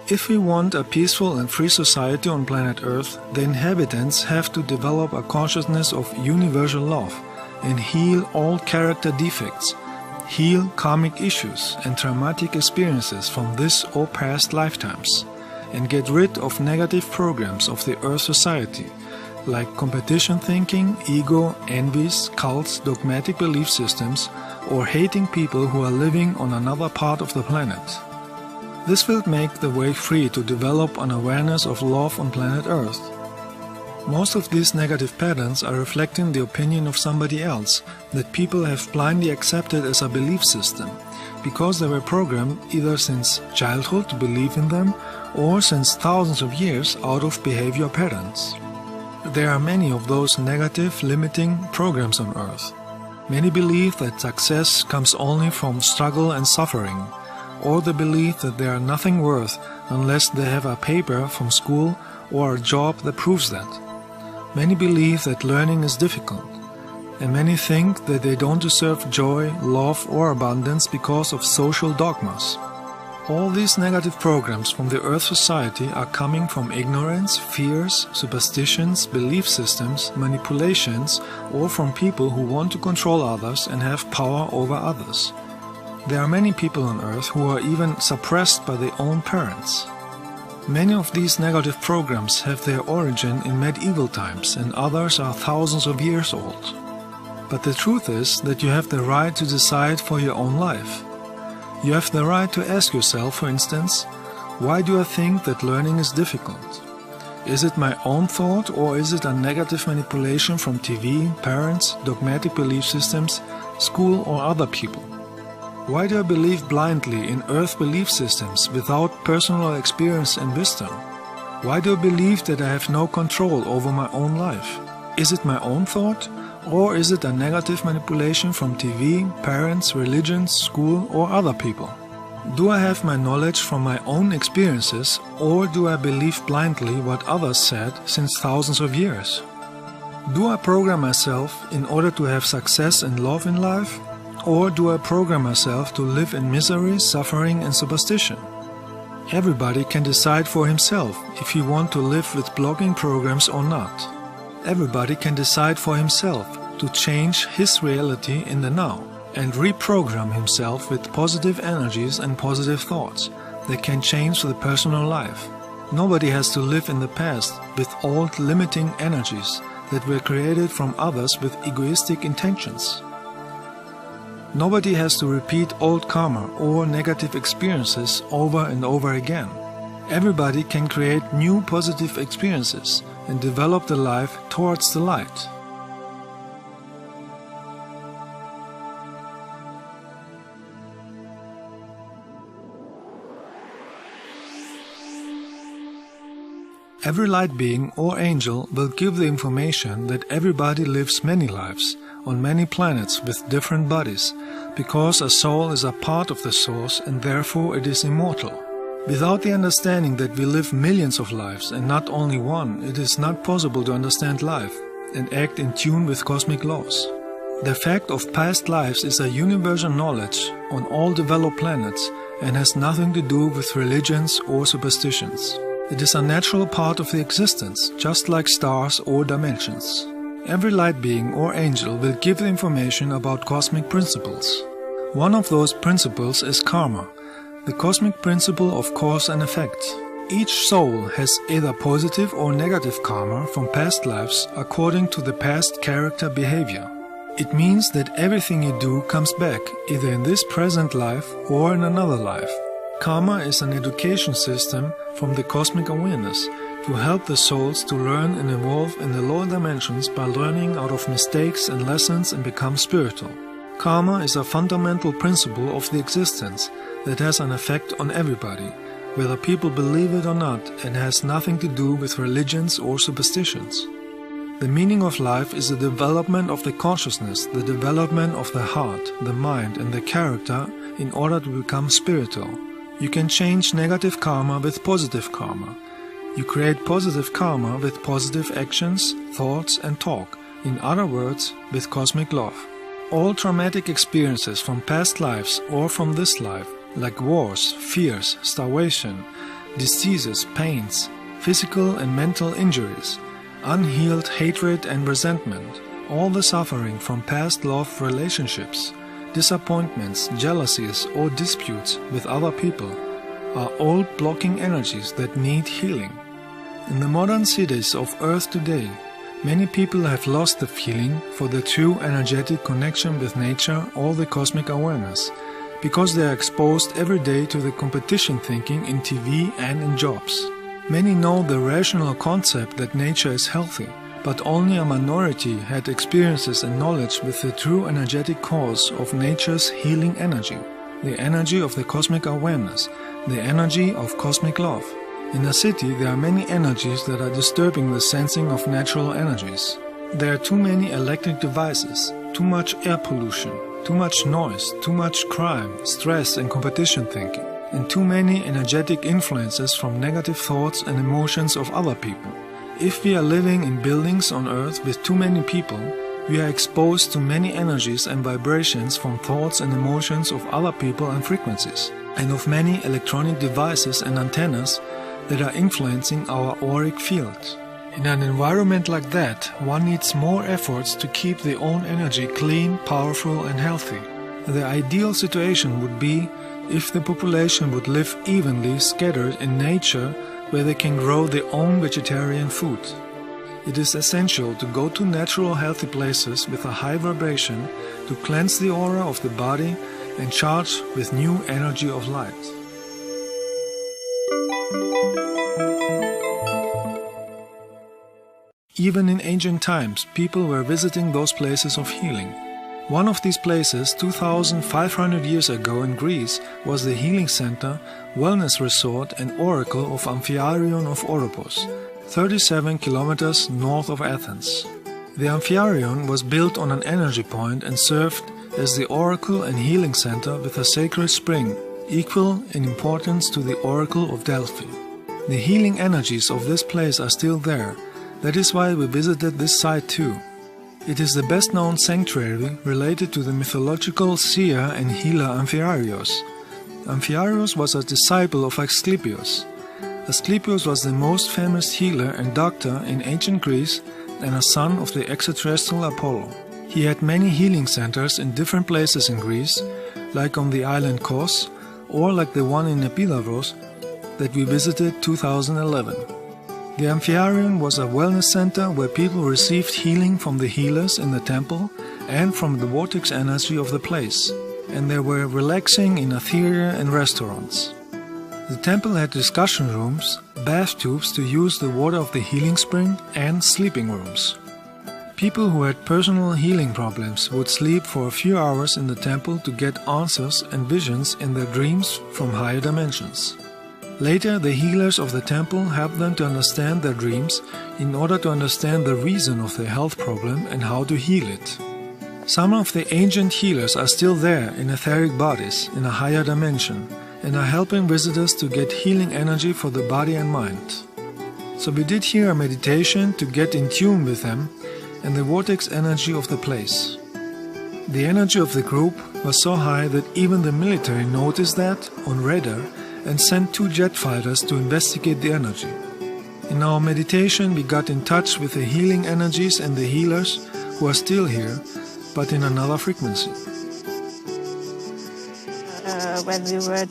If we want a peaceful and free society on planet Earth, the inhabitants have to develop a consciousness of universal love and heal all character defects, heal karmic issues and traumatic experiences from this or past lifetimes, and get rid of negative programs of the Earth society, like competition thinking, ego, envies, cults, dogmatic belief systems, or hating people who are living on another part of the planet. This will make the way free to develop an awareness of love on planet Earth. Most of these negative patterns are reflecting the opinion of somebody else that people have blindly accepted as a belief system, because they were programmed either since childhood to believe in them or since thousands of years out of behavior patterns. There are many of those negative, limiting programs on Earth. Many believe that success comes only from struggle and suffering, or the belief that they are nothing worth unless they have a paper from school or a job that proves that. Many believe that learning is difficult, and many think that they don't deserve joy, love or abundance because of social dogmas. All these negative programs from the Earth society are coming from ignorance, fears, superstitions, belief systems, manipulations, or from people who want to control others and have power over others. There are many people on Earth who are even suppressed by their own parents. Many of these negative programs have their origin in medieval times, and others are thousands of years old. But the truth is that you have the right to decide for your own life. You have the right to ask yourself, for instance, why do I think that learning is difficult? Is it my own thought, or is it a negative manipulation from TV, parents, dogmatic belief systems, school or other people? Why do I believe blindly in Earth belief systems without personal experience and wisdom? Why do I believe that I have no control over my own life? Is it my own thought, or is it a negative manipulation from TV, parents, religions, school or other people? Do I have my knowledge from my own experiences, or do I believe blindly what others said since thousands of years? Do I program myself in order to have success and love in life? Or do I program myself to live in misery, suffering and superstition? Everybody can decide for himself if he wants to live with blocking programs or not. Everybody can decide for himself to change his reality in the now and reprogram himself with positive energies and positive thoughts that can change the personal life. Nobody has to live in the past with old limiting energies that were created from others with egoistic intentions. Nobody has to repeat old karma or negative experiences over and over again. Everybody can create new positive experiences and develop the life towards the light. Every light being or angel will give the information that everybody lives many lives on many planets with different bodies, because a soul is a part of the source and therefore it is immortal. Without the understanding that we live millions of lives and not only one, it is not possible to understand life and act in tune with cosmic laws. The fact of past lives is a universal knowledge on all developed planets and has nothing to do with religions or superstitions. It is a natural part of the existence, just like stars or dimensions. Every light being or angel will give the information about cosmic principles. One of those principles is karma, the cosmic principle of cause and effect. Each soul has either positive or negative karma from past lives according to the past character behavior. It means that everything you do comes back, either in this present life or in another life. Karma is an education system from the cosmic awareness to help the souls to learn and evolve in the lower dimensions by learning out of mistakes and lessons and become spiritual. Karma is a fundamental principle of the existence that has an effect on everybody, whether people believe it or not, and has nothing to do with religions or superstitions. The meaning of life is the development of the consciousness, the development of the heart, the mind, and the character in order to become spiritual. You can change negative karma with positive karma. You create positive karma with positive actions, thoughts, and talk. In other words, with cosmic love. All traumatic experiences from past lives or from this life, like wars, fears, starvation, diseases, pains, physical and mental injuries, unhealed hatred and resentment, all the suffering from past love relationships, disappointments, jealousies, or disputes with other people, are all blocking energies that need healing. In the modern cities of Earth today, many people have lost the feeling for the true energetic connection with nature or the cosmic awareness, because they are exposed every day to the competition thinking in TV and in jobs. Many know the rational concept that nature is healthy, but only a minority had experiences and knowledge with the true energetic cause of nature's healing energy, the energy of the cosmic awareness, the energy of cosmic love. In a city, there are many energies that are disturbing the sensing of natural energies. There are too many electric devices, too much air pollution, too much noise, too much crime, stress and competition thinking, and too many energetic influences from negative thoughts and emotions of other people. If we are living in buildings on Earth with too many people, we are exposed to many energies and vibrations from thoughts and emotions of other people and frequencies, and of many electronic devices and antennas that are influencing our auric field. In an environment like that, one needs more efforts to keep their own energy clean, powerful and healthy. The ideal situation would be if the population would live evenly scattered in nature where they can grow their own vegetarian food. It is essential to go to natural healthy places with a high vibration to cleanse the aura of the body and charge with new energy of light. Even in ancient times, people were visiting those places of healing. One of these places, 2,500 years ago in Greece, was the healing center, wellness resort and oracle of Amphiaraon of Oropos, 37 kilometers north of Athens. The Amphiaraon was built on an energy point and served as the oracle and healing center with a sacred spring, equal in importance to the oracle of Delphi. The healing energies of this place are still there. That is why we visited this site too. It is the best known sanctuary related to the mythological seer and healer Amphiaraos. Amphiaraos was a disciple of Asclepius. Asclepius was the most famous healer and doctor in ancient Greece and a son of the extraterrestrial Apollo. He had many healing centers in different places in Greece, like on the island Kos, or like the one in Epidaurus that we visited 2011. The Amphiaraon was a wellness center where people received healing from the healers in the temple and from the vortex energy of the place, and they were relaxing in atheria and restaurants. The temple had discussion rooms, bath tubes to use the water of the healing spring, and sleeping rooms. People who had personal healing problems would sleep for a few hours in the temple to get answers and visions in their dreams from higher dimensions. Later, the healers of the temple helped them to understand their dreams in order to understand the reason of their health problem and how to heal it. Some of the ancient healers are still there in etheric bodies in a higher dimension and are helping visitors to get healing energy for the body and mind. So we did here a meditation to get in tune with them and the vortex energy of the place. The energy of the group was so high that even the military noticed that on radar and sent 2 jet fighters to investigate the energy. In our meditation, we got in touch with the healing energies and the healers who are still here, but in another frequency. when we were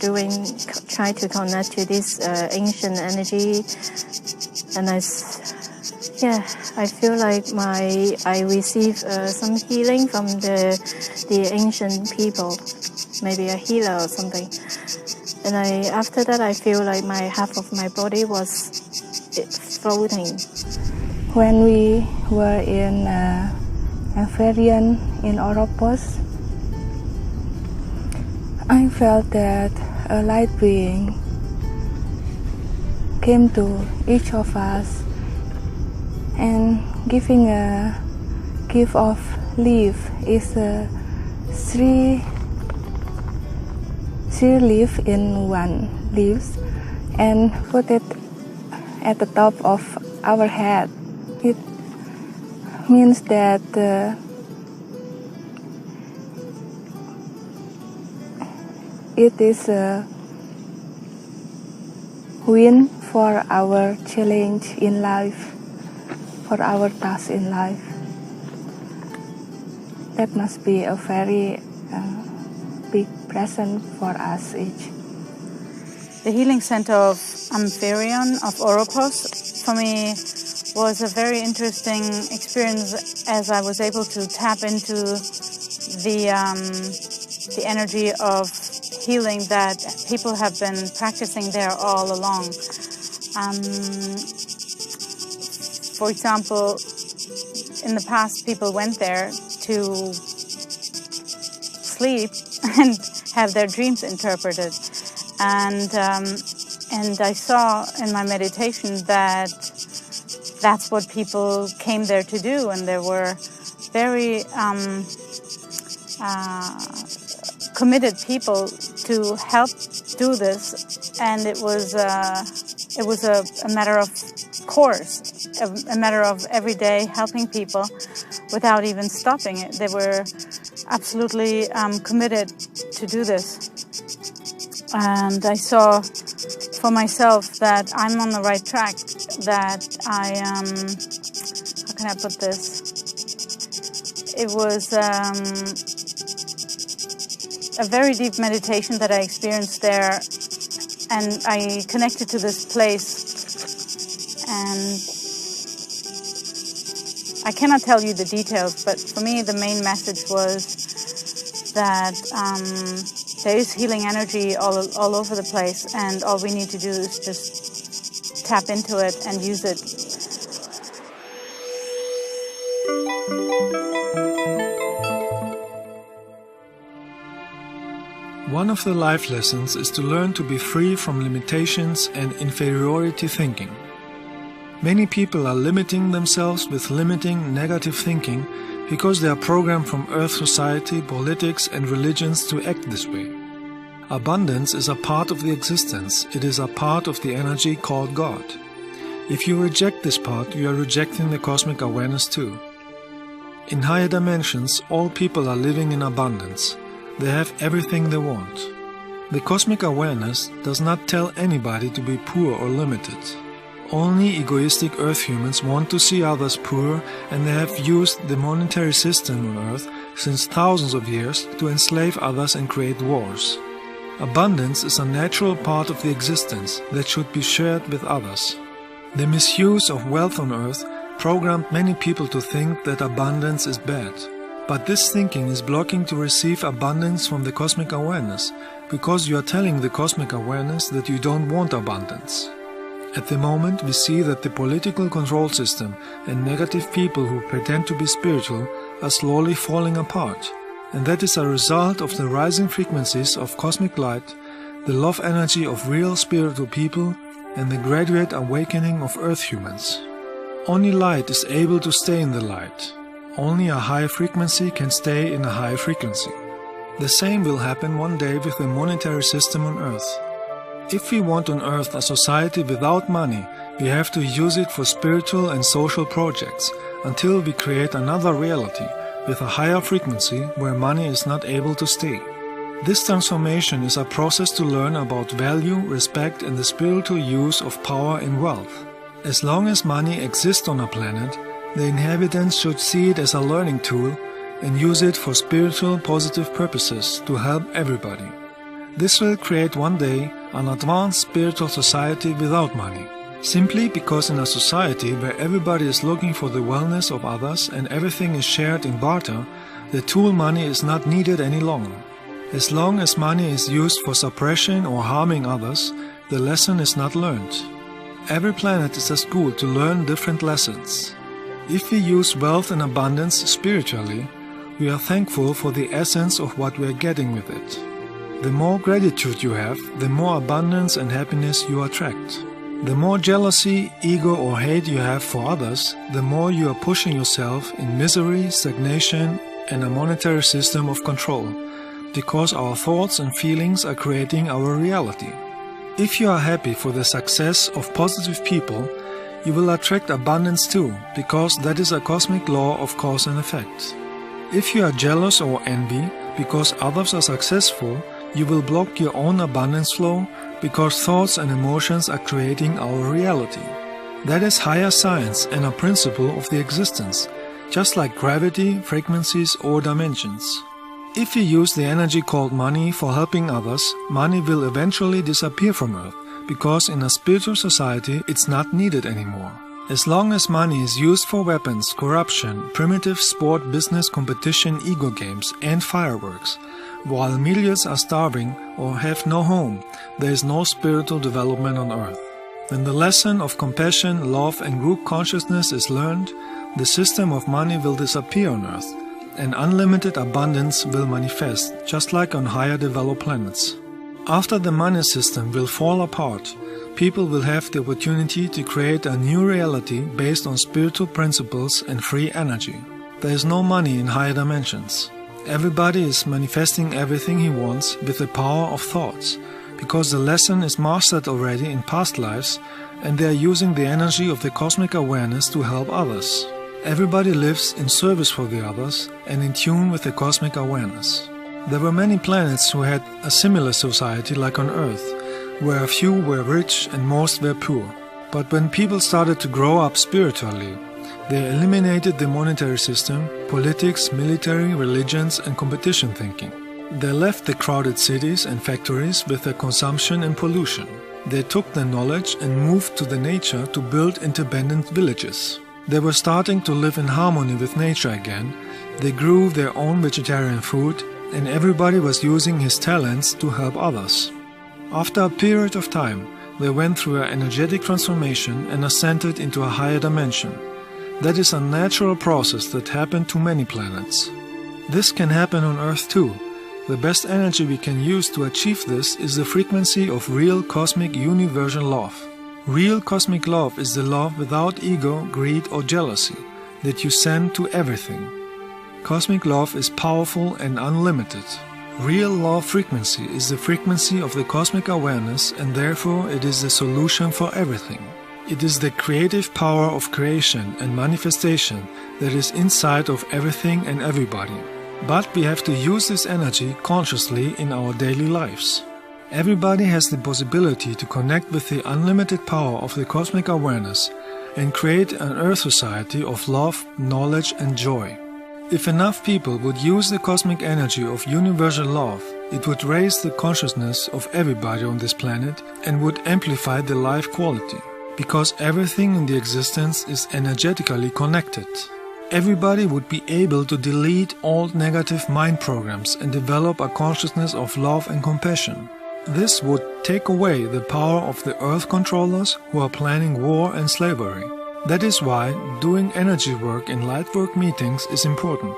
trying to connect to this ancient energy, and I feel like I receive some healing from the ancient people, maybe a healer or something. And after that I feel like half of my body was floating. When we were in Amphibian in Oropos, I felt that a light being came to each of us and giving a gift of leaf is three leaf in one leaves and put it at the top of our head. It means that it is a win for our challenge in life, for our task in life. That must be a very big present for us each. The healing center of Amphibian of Oropos for me was a very interesting experience, as I was able to tap into the energy of healing that people have been practicing there all along. For example, in the past people went there to sleep and have their dreams interpreted. And I saw in my meditation that that's what people came there to do, and there were very committed people to help do this, and it was a matter of course, a matter of every day helping people without even stopping it. They were absolutely committed to do this. And I saw for myself that I'm on the right track, that I how can I put this? It was a very deep meditation that I experienced there, and I connected to this place, and I cannot tell you the details, but for me the main message was that there is healing energy all over the place, and all we need to do is just tap into it and use it. One of the life lessons is to learn to be free from limitations and inferiority thinking. Many people are limiting themselves with limiting negative thinking because they are programmed from Earth society, politics and religions to act this way. Abundance is a part of the existence. It is a part of the energy called God. If you reject this part, you are rejecting the cosmic awareness too. In higher dimensions, all people are living in abundance. They have everything they want. The cosmic awareness does not tell anybody to be poor or limited. Only egoistic Earth humans want to see others poor, and they have used the monetary system on Earth since thousands of years to enslave others and create wars. Abundance is a natural part of the existence that should be shared with others. The misuse of wealth on Earth programmed many people to think that abundance is bad. But this thinking is blocking to receive abundance from the cosmic awareness, because you are telling the cosmic awareness that you don't want abundance. At the moment, we see that the political control system and negative people who pretend to be spiritual are slowly falling apart, and that is a result of the rising frequencies of cosmic light, the love energy of real spiritual people, and the graduate awakening of Earth humans. Only light is able to stay in the light. Only a high frequency can stay in a high frequency. The same will happen one day with the monetary system on Earth. If we want on Earth a society without money, we have to use it for spiritual and social projects until we create another reality with a higher frequency where money is not able to stay. This transformation is a process to learn about value, respect and the spiritual use of power and wealth. As long as money exists on a planet, the inhabitants should see it as a learning tool and use it for spiritual positive purposes to help everybody. This will create one day an advanced spiritual society without money. Simply because in a society where everybody is looking for the wellness of others and everything is shared in barter, the tool money is not needed any longer. As long as money is used for suppression or harming others, the lesson is not learned. Every planet is a school to learn different lessons. If we use wealth and abundance spiritually, we are thankful for the essence of what we are getting with it. The more gratitude you have, the more abundance and happiness you attract. The more jealousy, ego or hate you have for others, the more you are pushing yourself in misery, stagnation and a monetary system of control, because our thoughts and feelings are creating our reality. If you are happy for the success of positive people, you will attract abundance too, because that is a cosmic law of cause and effect. If you are jealous or envy because others are successful, you will block your own abundance flow, because thoughts and emotions are creating our reality. That is higher science and a principle of the existence, just like gravity, frequencies or dimensions. If you use the energy called money for helping others, money will eventually disappear from Earth, because in a spiritual society it's not needed anymore. As long as money is used for weapons, corruption, primitive sport, business, competition, ego games and fireworks, while millions are starving or have no home, there is no spiritual development on Earth. When the lesson of compassion, love and group consciousness is learned, the system of money will disappear on Earth, and unlimited abundance will manifest, just like on higher developed planets. After the money system will fall apart, people will have the opportunity to create a new reality based on spiritual principles and free energy. There is no money in higher dimensions. Everybody is manifesting everything he wants with the power of thoughts, because the lesson is mastered already in past lives and they are using the energy of the cosmic awareness to help others. Everybody lives in service for the others and in tune with the cosmic awareness. There were many planets who had a similar society like on Earth, where a few were rich and most were poor. But when people started to grow up spiritually, they eliminated the monetary system, politics, military, religions and competition thinking. They left the crowded cities and factories with their consumption and pollution. They took their knowledge and moved to the nature to build independent villages. They were starting to live in harmony with nature again. They grew their own vegetarian food and everybody was using his talents to help others. After a period of time, they went through an energetic transformation and ascended into a higher dimension. That is a natural process that happened to many planets. This can happen on Earth too. The best energy we can use to achieve this is the frequency of real cosmic universal love. Real cosmic love is the love without ego, greed or jealousy that you send to everything. Cosmic love is powerful and unlimited. Real love frequency is the frequency of the cosmic awareness and therefore it is the solution for everything. It is the creative power of creation and manifestation that is inside of everything and everybody. But we have to use this energy consciously in our daily lives. Everybody has the possibility to connect with the unlimited power of the cosmic awareness and create an Earth society of love, knowledge and joy. If enough people would use the cosmic energy of universal love, it would raise the consciousness of everybody on this planet and would amplify the life quality, because everything in the existence is energetically connected. Everybody would be able to delete all negative mind programs and develop a consciousness of love and compassion. This would take away the power of the Earth controllers who are planning war and slavery. That is why doing energy work in lightwork meetings is important.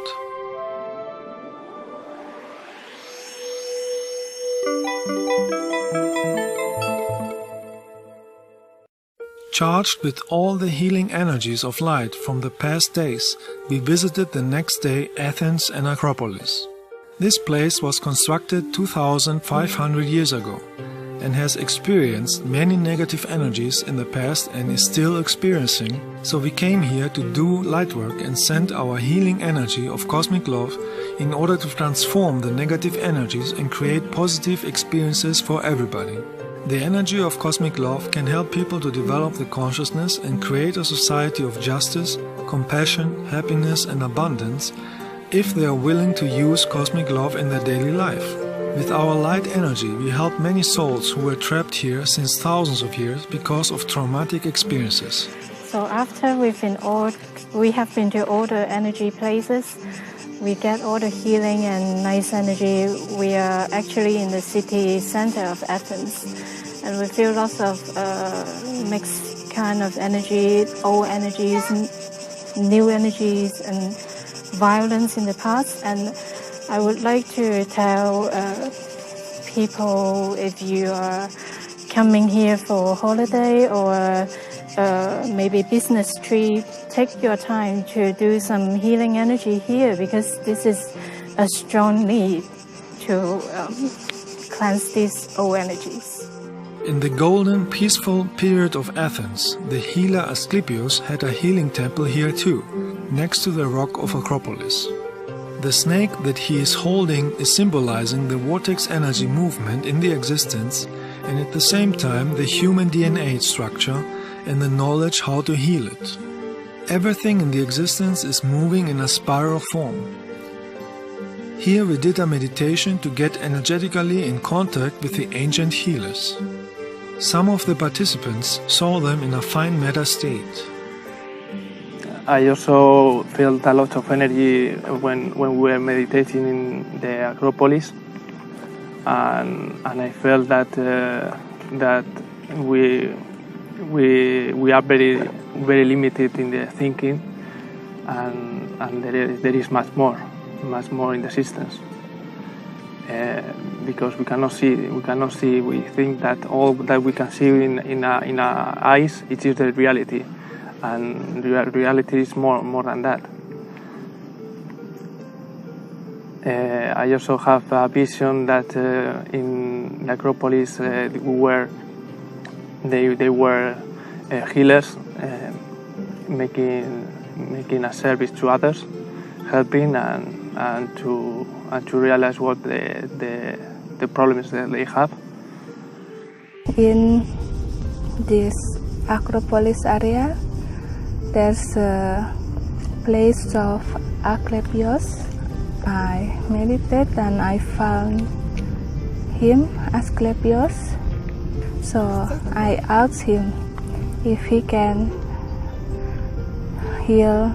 Charged with all the healing energies of light from the past days, we visited the next day Athens and Acropolis. This place was constructed 2,500 years ago and has experienced many negative energies in the past and is still experiencing, so we came here to do light work and send our healing energy of cosmic love in order to transform the negative energies and create positive experiences for everybody. The energy of cosmic love can help people to develop the consciousness and create a society of justice, compassion, happiness and abundance if they are willing to use cosmic love in their daily life. With our light energy, we help many souls who were trapped here since thousands of years because of traumatic experiences. So after we have been to all the energy places, we get all the healing and nice energy. We are actually in the city center of Athens, and we feel lots of mixed kind of energy, old energies, new energies, and violence in the past. And I would like to tell people, if you are coming here for holiday or maybe business trip, take your time to do some healing energy here, because this is a strong need to cleanse these old energies. In the golden, peaceful period of Athens, the healer Asclepius had a healing temple here too, next to the rock of Acropolis. The snake that he is holding is symbolizing the vortex energy movement in the existence, and at the same time the human DNA structure and the knowledge how to heal it. Everything in the existence is moving in a spiral form. Here we did a meditation to get energetically in contact with the ancient healers. Some of the participants saw them in a fine meta state. I also felt a lot of energy when we were meditating in the Acropolis, and I felt that we are very limited in the thinking, and there is much more in the existence, because we cannot see. We think that all that we can see in our eyes, it is the reality. And reality is more than that. I also have a vision that in the Acropolis they were healers, making a service to others, helping and to realize what the problems that they have. In this Acropolis area, there's a place of Asclepius. I meditated and I found him, Asclepius. So I asked him if he can heal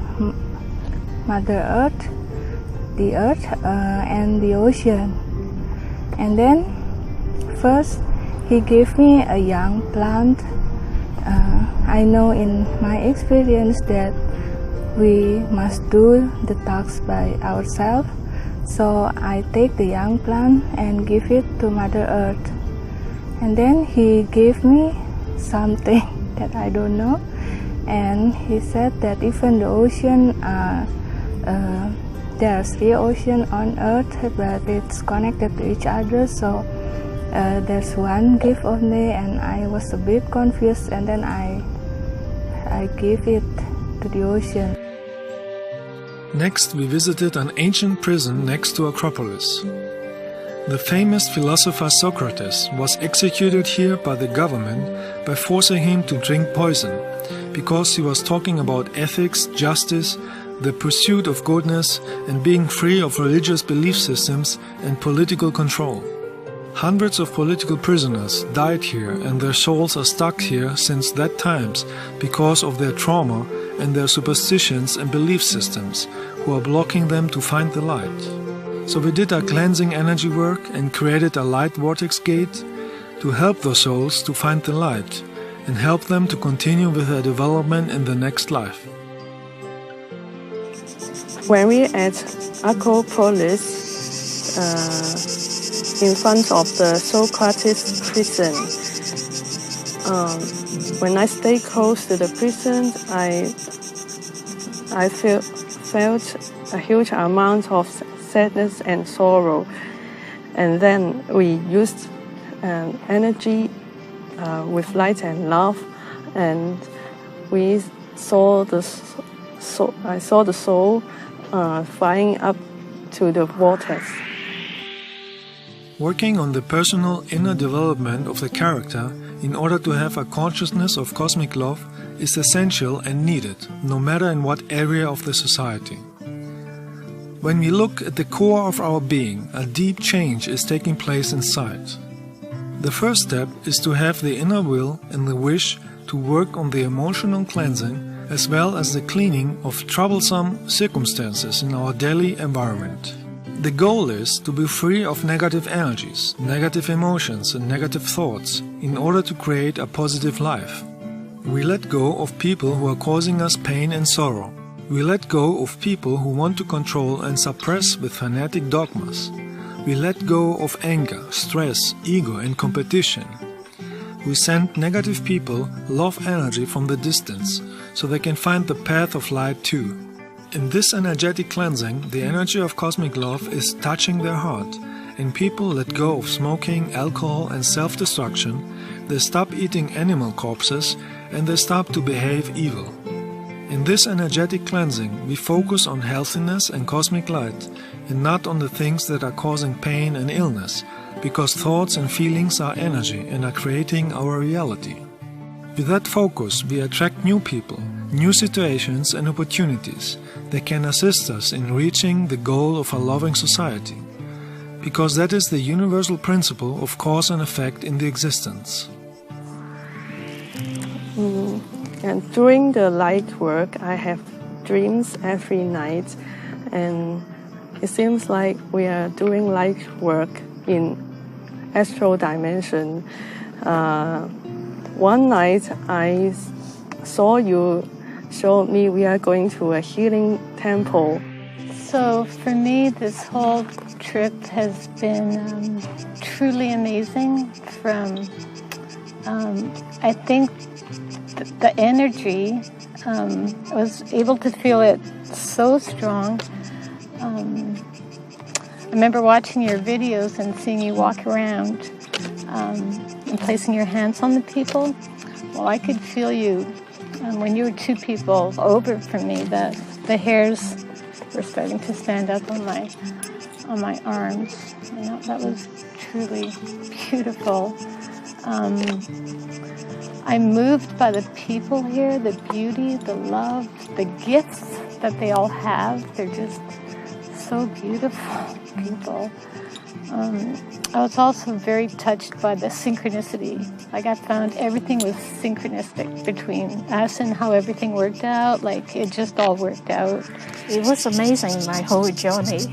Mother Earth, the earth and the ocean. And then first he gave me a young plant. I know in my experience that we must do the task by ourselves. So I take the young plant and give it to Mother Earth. And then he gave me something that I don't know. And he said that even the ocean, there's 3 oceans on Earth, but it's connected to each other. So there's one gift only, and I was a bit confused, and then I gave it to the ocean. Next, we visited an ancient prison next to Acropolis. The famous philosopher Socrates was executed here by the government by forcing him to drink poison, because he was talking about ethics, justice, the pursuit of goodness, and being free of religious belief systems and political control. Hundreds of political prisoners died here, and their souls are stuck here since that times because of their trauma and their superstitions and belief systems, who are blocking them to find the light. So we did a cleansing energy work and created a light vortex gate to help those souls to find the light and help them to continue with their development in the next life. When we at Acropolis, in front of the Socrates prison. When I stay close to the prison, I felt a huge amount of sadness and sorrow. And then we used energy with light and love, and we saw I saw the soul flying up to the vortex. Working on the personal inner development of the character in order to have a consciousness of cosmic love is essential and needed, no matter in what area of the society. When we look at the core of our being, a deep change is taking place inside. The first step is to have the inner will and the wish to work on the emotional cleansing as well as the cleaning of troublesome circumstances in our daily environment. The goal is to be free of negative energies, negative emotions and negative thoughts in order to create a positive life. We let go of people who are causing us pain and sorrow. We let go of people who want to control and suppress with fanatic dogmas. We let go of anger, stress, ego and competition. We send negative people love energy from the distance so they can find the path of light too. In this energetic cleansing, the energy of cosmic love is touching their heart, and people let go of smoking, alcohol and self-destruction. They stop eating animal corpses and they stop to behave evil. In this energetic cleansing, we focus on healthiness and cosmic light and not on the things that are causing pain and illness, because thoughts and feelings are energy and are creating our reality. With that focus, we attract new people, new situations and opportunities that can assist us in reaching the goal of a loving society, because that is the universal principle of cause and effect in the existence. And during the light work, I have dreams every night, and it seems like we are doing light work in astral dimension. One night I saw you showed me we are going to a healing temple. So for me, this whole trip has been truly amazing. I think the energy, I was able to feel it so strong. I remember watching your videos and seeing you walk around and placing your hands on the people. Well, I could feel you when you were two people over from me. The hairs were starting to stand up on my arms. And that was truly beautiful. I'm moved by the people here, the beauty, the love, the gifts that they all have. They're just so beautiful people. I was also very touched by the synchronicity. Like, I found everything was synchronistic between us and how everything worked out. Like, it just all worked out. It was amazing, my whole journey.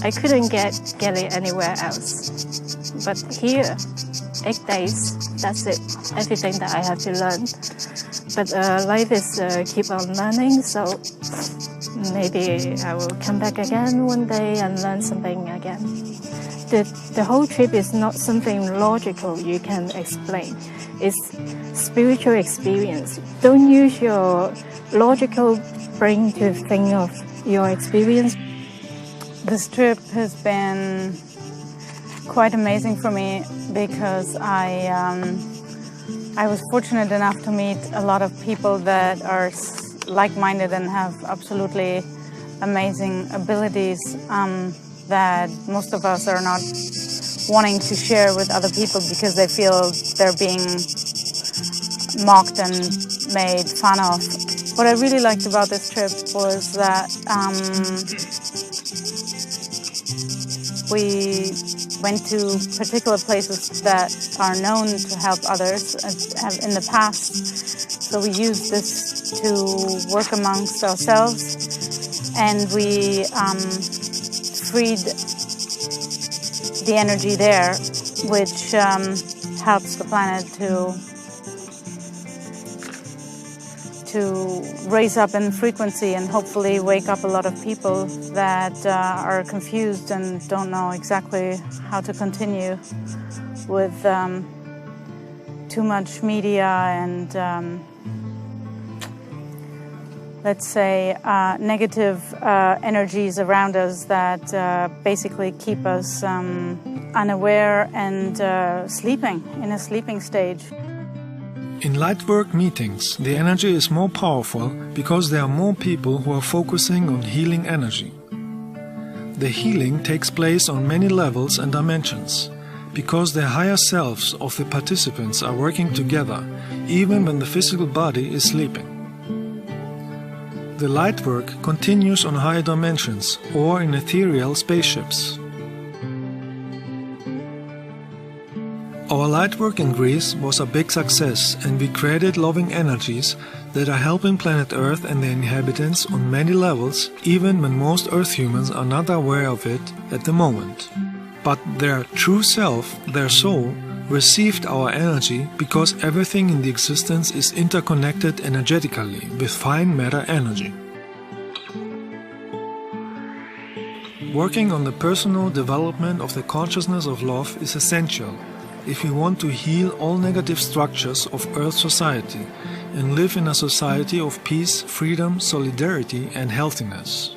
I couldn't get it anywhere else. But here, 8 days, that's it. Everything that I have to learn. But life is keep on learning, so maybe I will come back again one day and learn something again. The whole trip is not something logical you can explain. It's spiritual experience. Don't use your logical brain to think of your experience. This trip has been quite amazing for me because I was fortunate enough to meet a lot of people that are like-minded and have absolutely amazing abilities that most of us are not wanting to share with other people because they feel they're being mocked and made fun of. What I really liked about this trip was that we went to particular places that are known to help others have in the past. So we used this to work amongst ourselves, and we freed the energy there, which helps the planet to raise up in frequency and hopefully wake up a lot of people that are confused and don't know exactly how to continue with too much media and let's say negative energies around us that basically keep us unaware and sleeping, in a sleeping stage. In Lightwork meetings, the energy is more powerful because there are more people who are focusing on healing energy. The healing takes place on many levels and dimensions, because the higher selves of the participants are working together, even when the physical body is sleeping. The light work continues on higher dimensions or in ethereal spaceships. Our light work in Greece was a big success, and we created loving energies that are helping planet Earth and their inhabitants on many levels, even when most Earth humans are not aware of it at the moment. But their true self, their soul, received our energy because everything in the existence is interconnected energetically with fine matter energy. Working on the personal development of the consciousness of love is essential if we want to heal all negative structures of Earth society and live in a society of peace, freedom, solidarity and healthiness.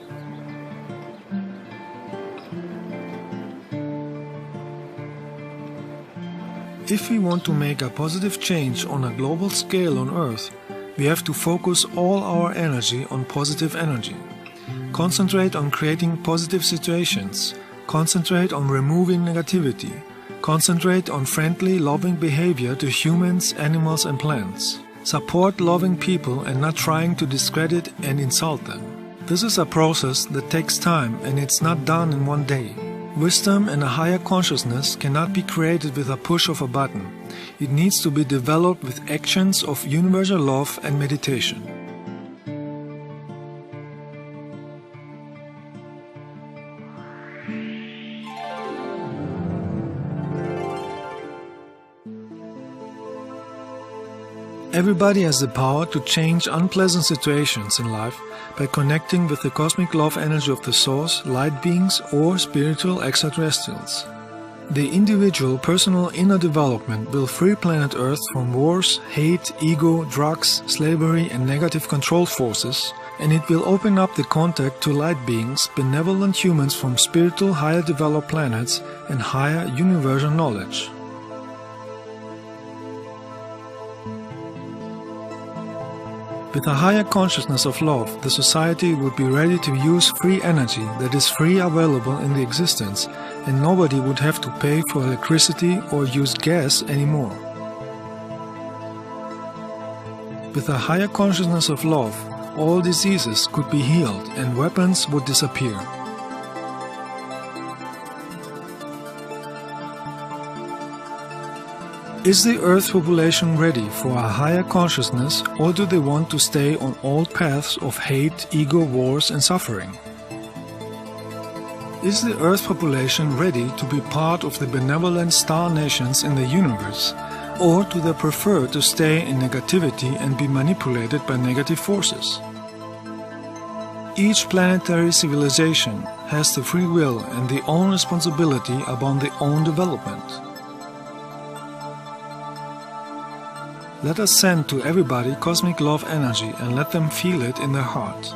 If we want to make a positive change on a global scale on Earth, we have to focus all our energy on positive energy. Concentrate on creating positive situations. Concentrate on removing negativity. Concentrate on friendly, loving behavior to humans, animals and plants. Support loving people and not trying to discredit and insult them. This is a process that takes time and it's not done in one day. Wisdom and a higher consciousness cannot be created with a push of a button. It needs to be developed with actions of universal love and meditation. Everybody has the power to change unpleasant situations in life by connecting with the cosmic love energy of the source, light beings or spiritual extraterrestrials. The individual personal inner development will free planet Earth from wars, hate, ego, drugs, slavery and negative control forces, and it will open up the contact to light beings, benevolent humans from spiritual higher developed planets and higher universal knowledge. With a higher consciousness of love, the society would be ready to use free energy that is free available in the existence, and nobody would have to pay for electricity or use gas anymore. With a higher consciousness of love, all diseases could be healed and weapons would disappear. Is the Earth population ready for a higher consciousness, or do they want to stay on old paths of hate, ego, wars and suffering? Is the Earth population ready to be part of the benevolent star nations in the universe, or do they prefer to stay in negativity and be manipulated by negative forces? Each planetary civilization has the free will and the own responsibility about their own development. Let us send to everybody cosmic love energy and let them feel it in their heart.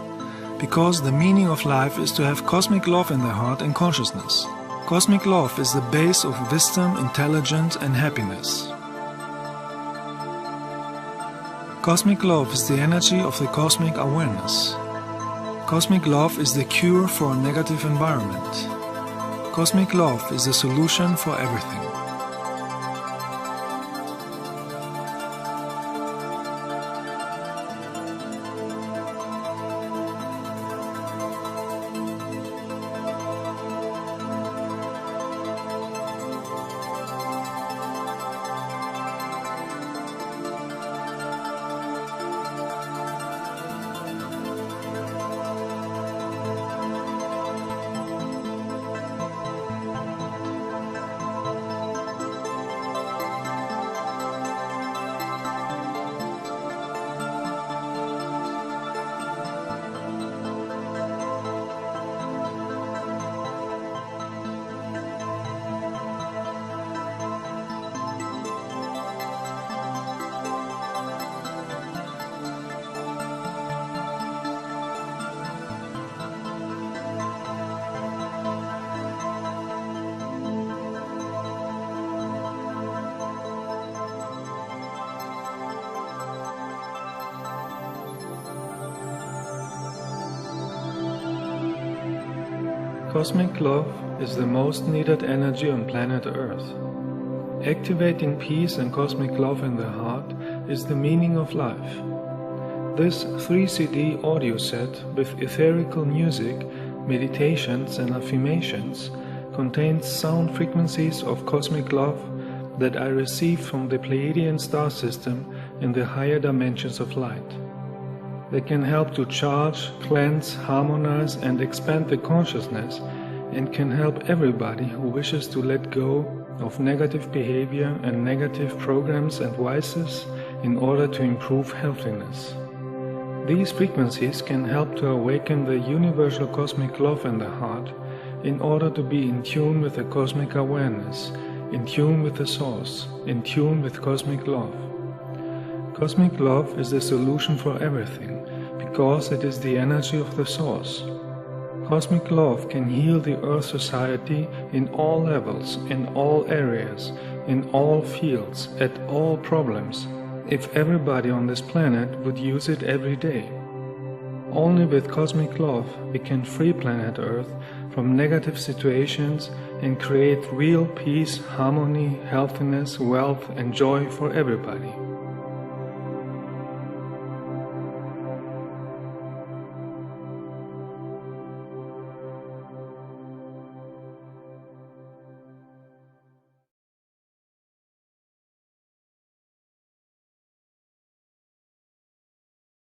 Because the meaning of life is to have cosmic love in their heart and consciousness. Cosmic love is the base of wisdom, intelligence and happiness. Cosmic love is the energy of the cosmic awareness. Cosmic love is the cure for a negative environment. Cosmic love is the solution for everything. Cosmic love is the most needed energy on planet Earth. Activating peace and cosmic love in the heart is the meaning of life. This 3-CD audio set with etherical music, meditations and affirmations contains sound frequencies of cosmic love that I received from the Pleiadian star system in the higher dimensions of light. They can help to charge, cleanse, harmonize and expand the consciousness, and can help everybody who wishes to let go of negative behavior and negative programs and vices in order to improve healthiness. These frequencies can help to awaken the universal cosmic love in the heart in order to be in tune with the cosmic awareness, in tune with the source, in tune with cosmic love. Cosmic love is the solution for everything because it is the energy of the source. Cosmic love can heal the Earth society in all levels, in all areas, in all fields, at all problems, if everybody on this planet would use it every day. Only with cosmic love we can free planet Earth from negative situations and create real peace, harmony, healthiness, wealth and joy for everybody.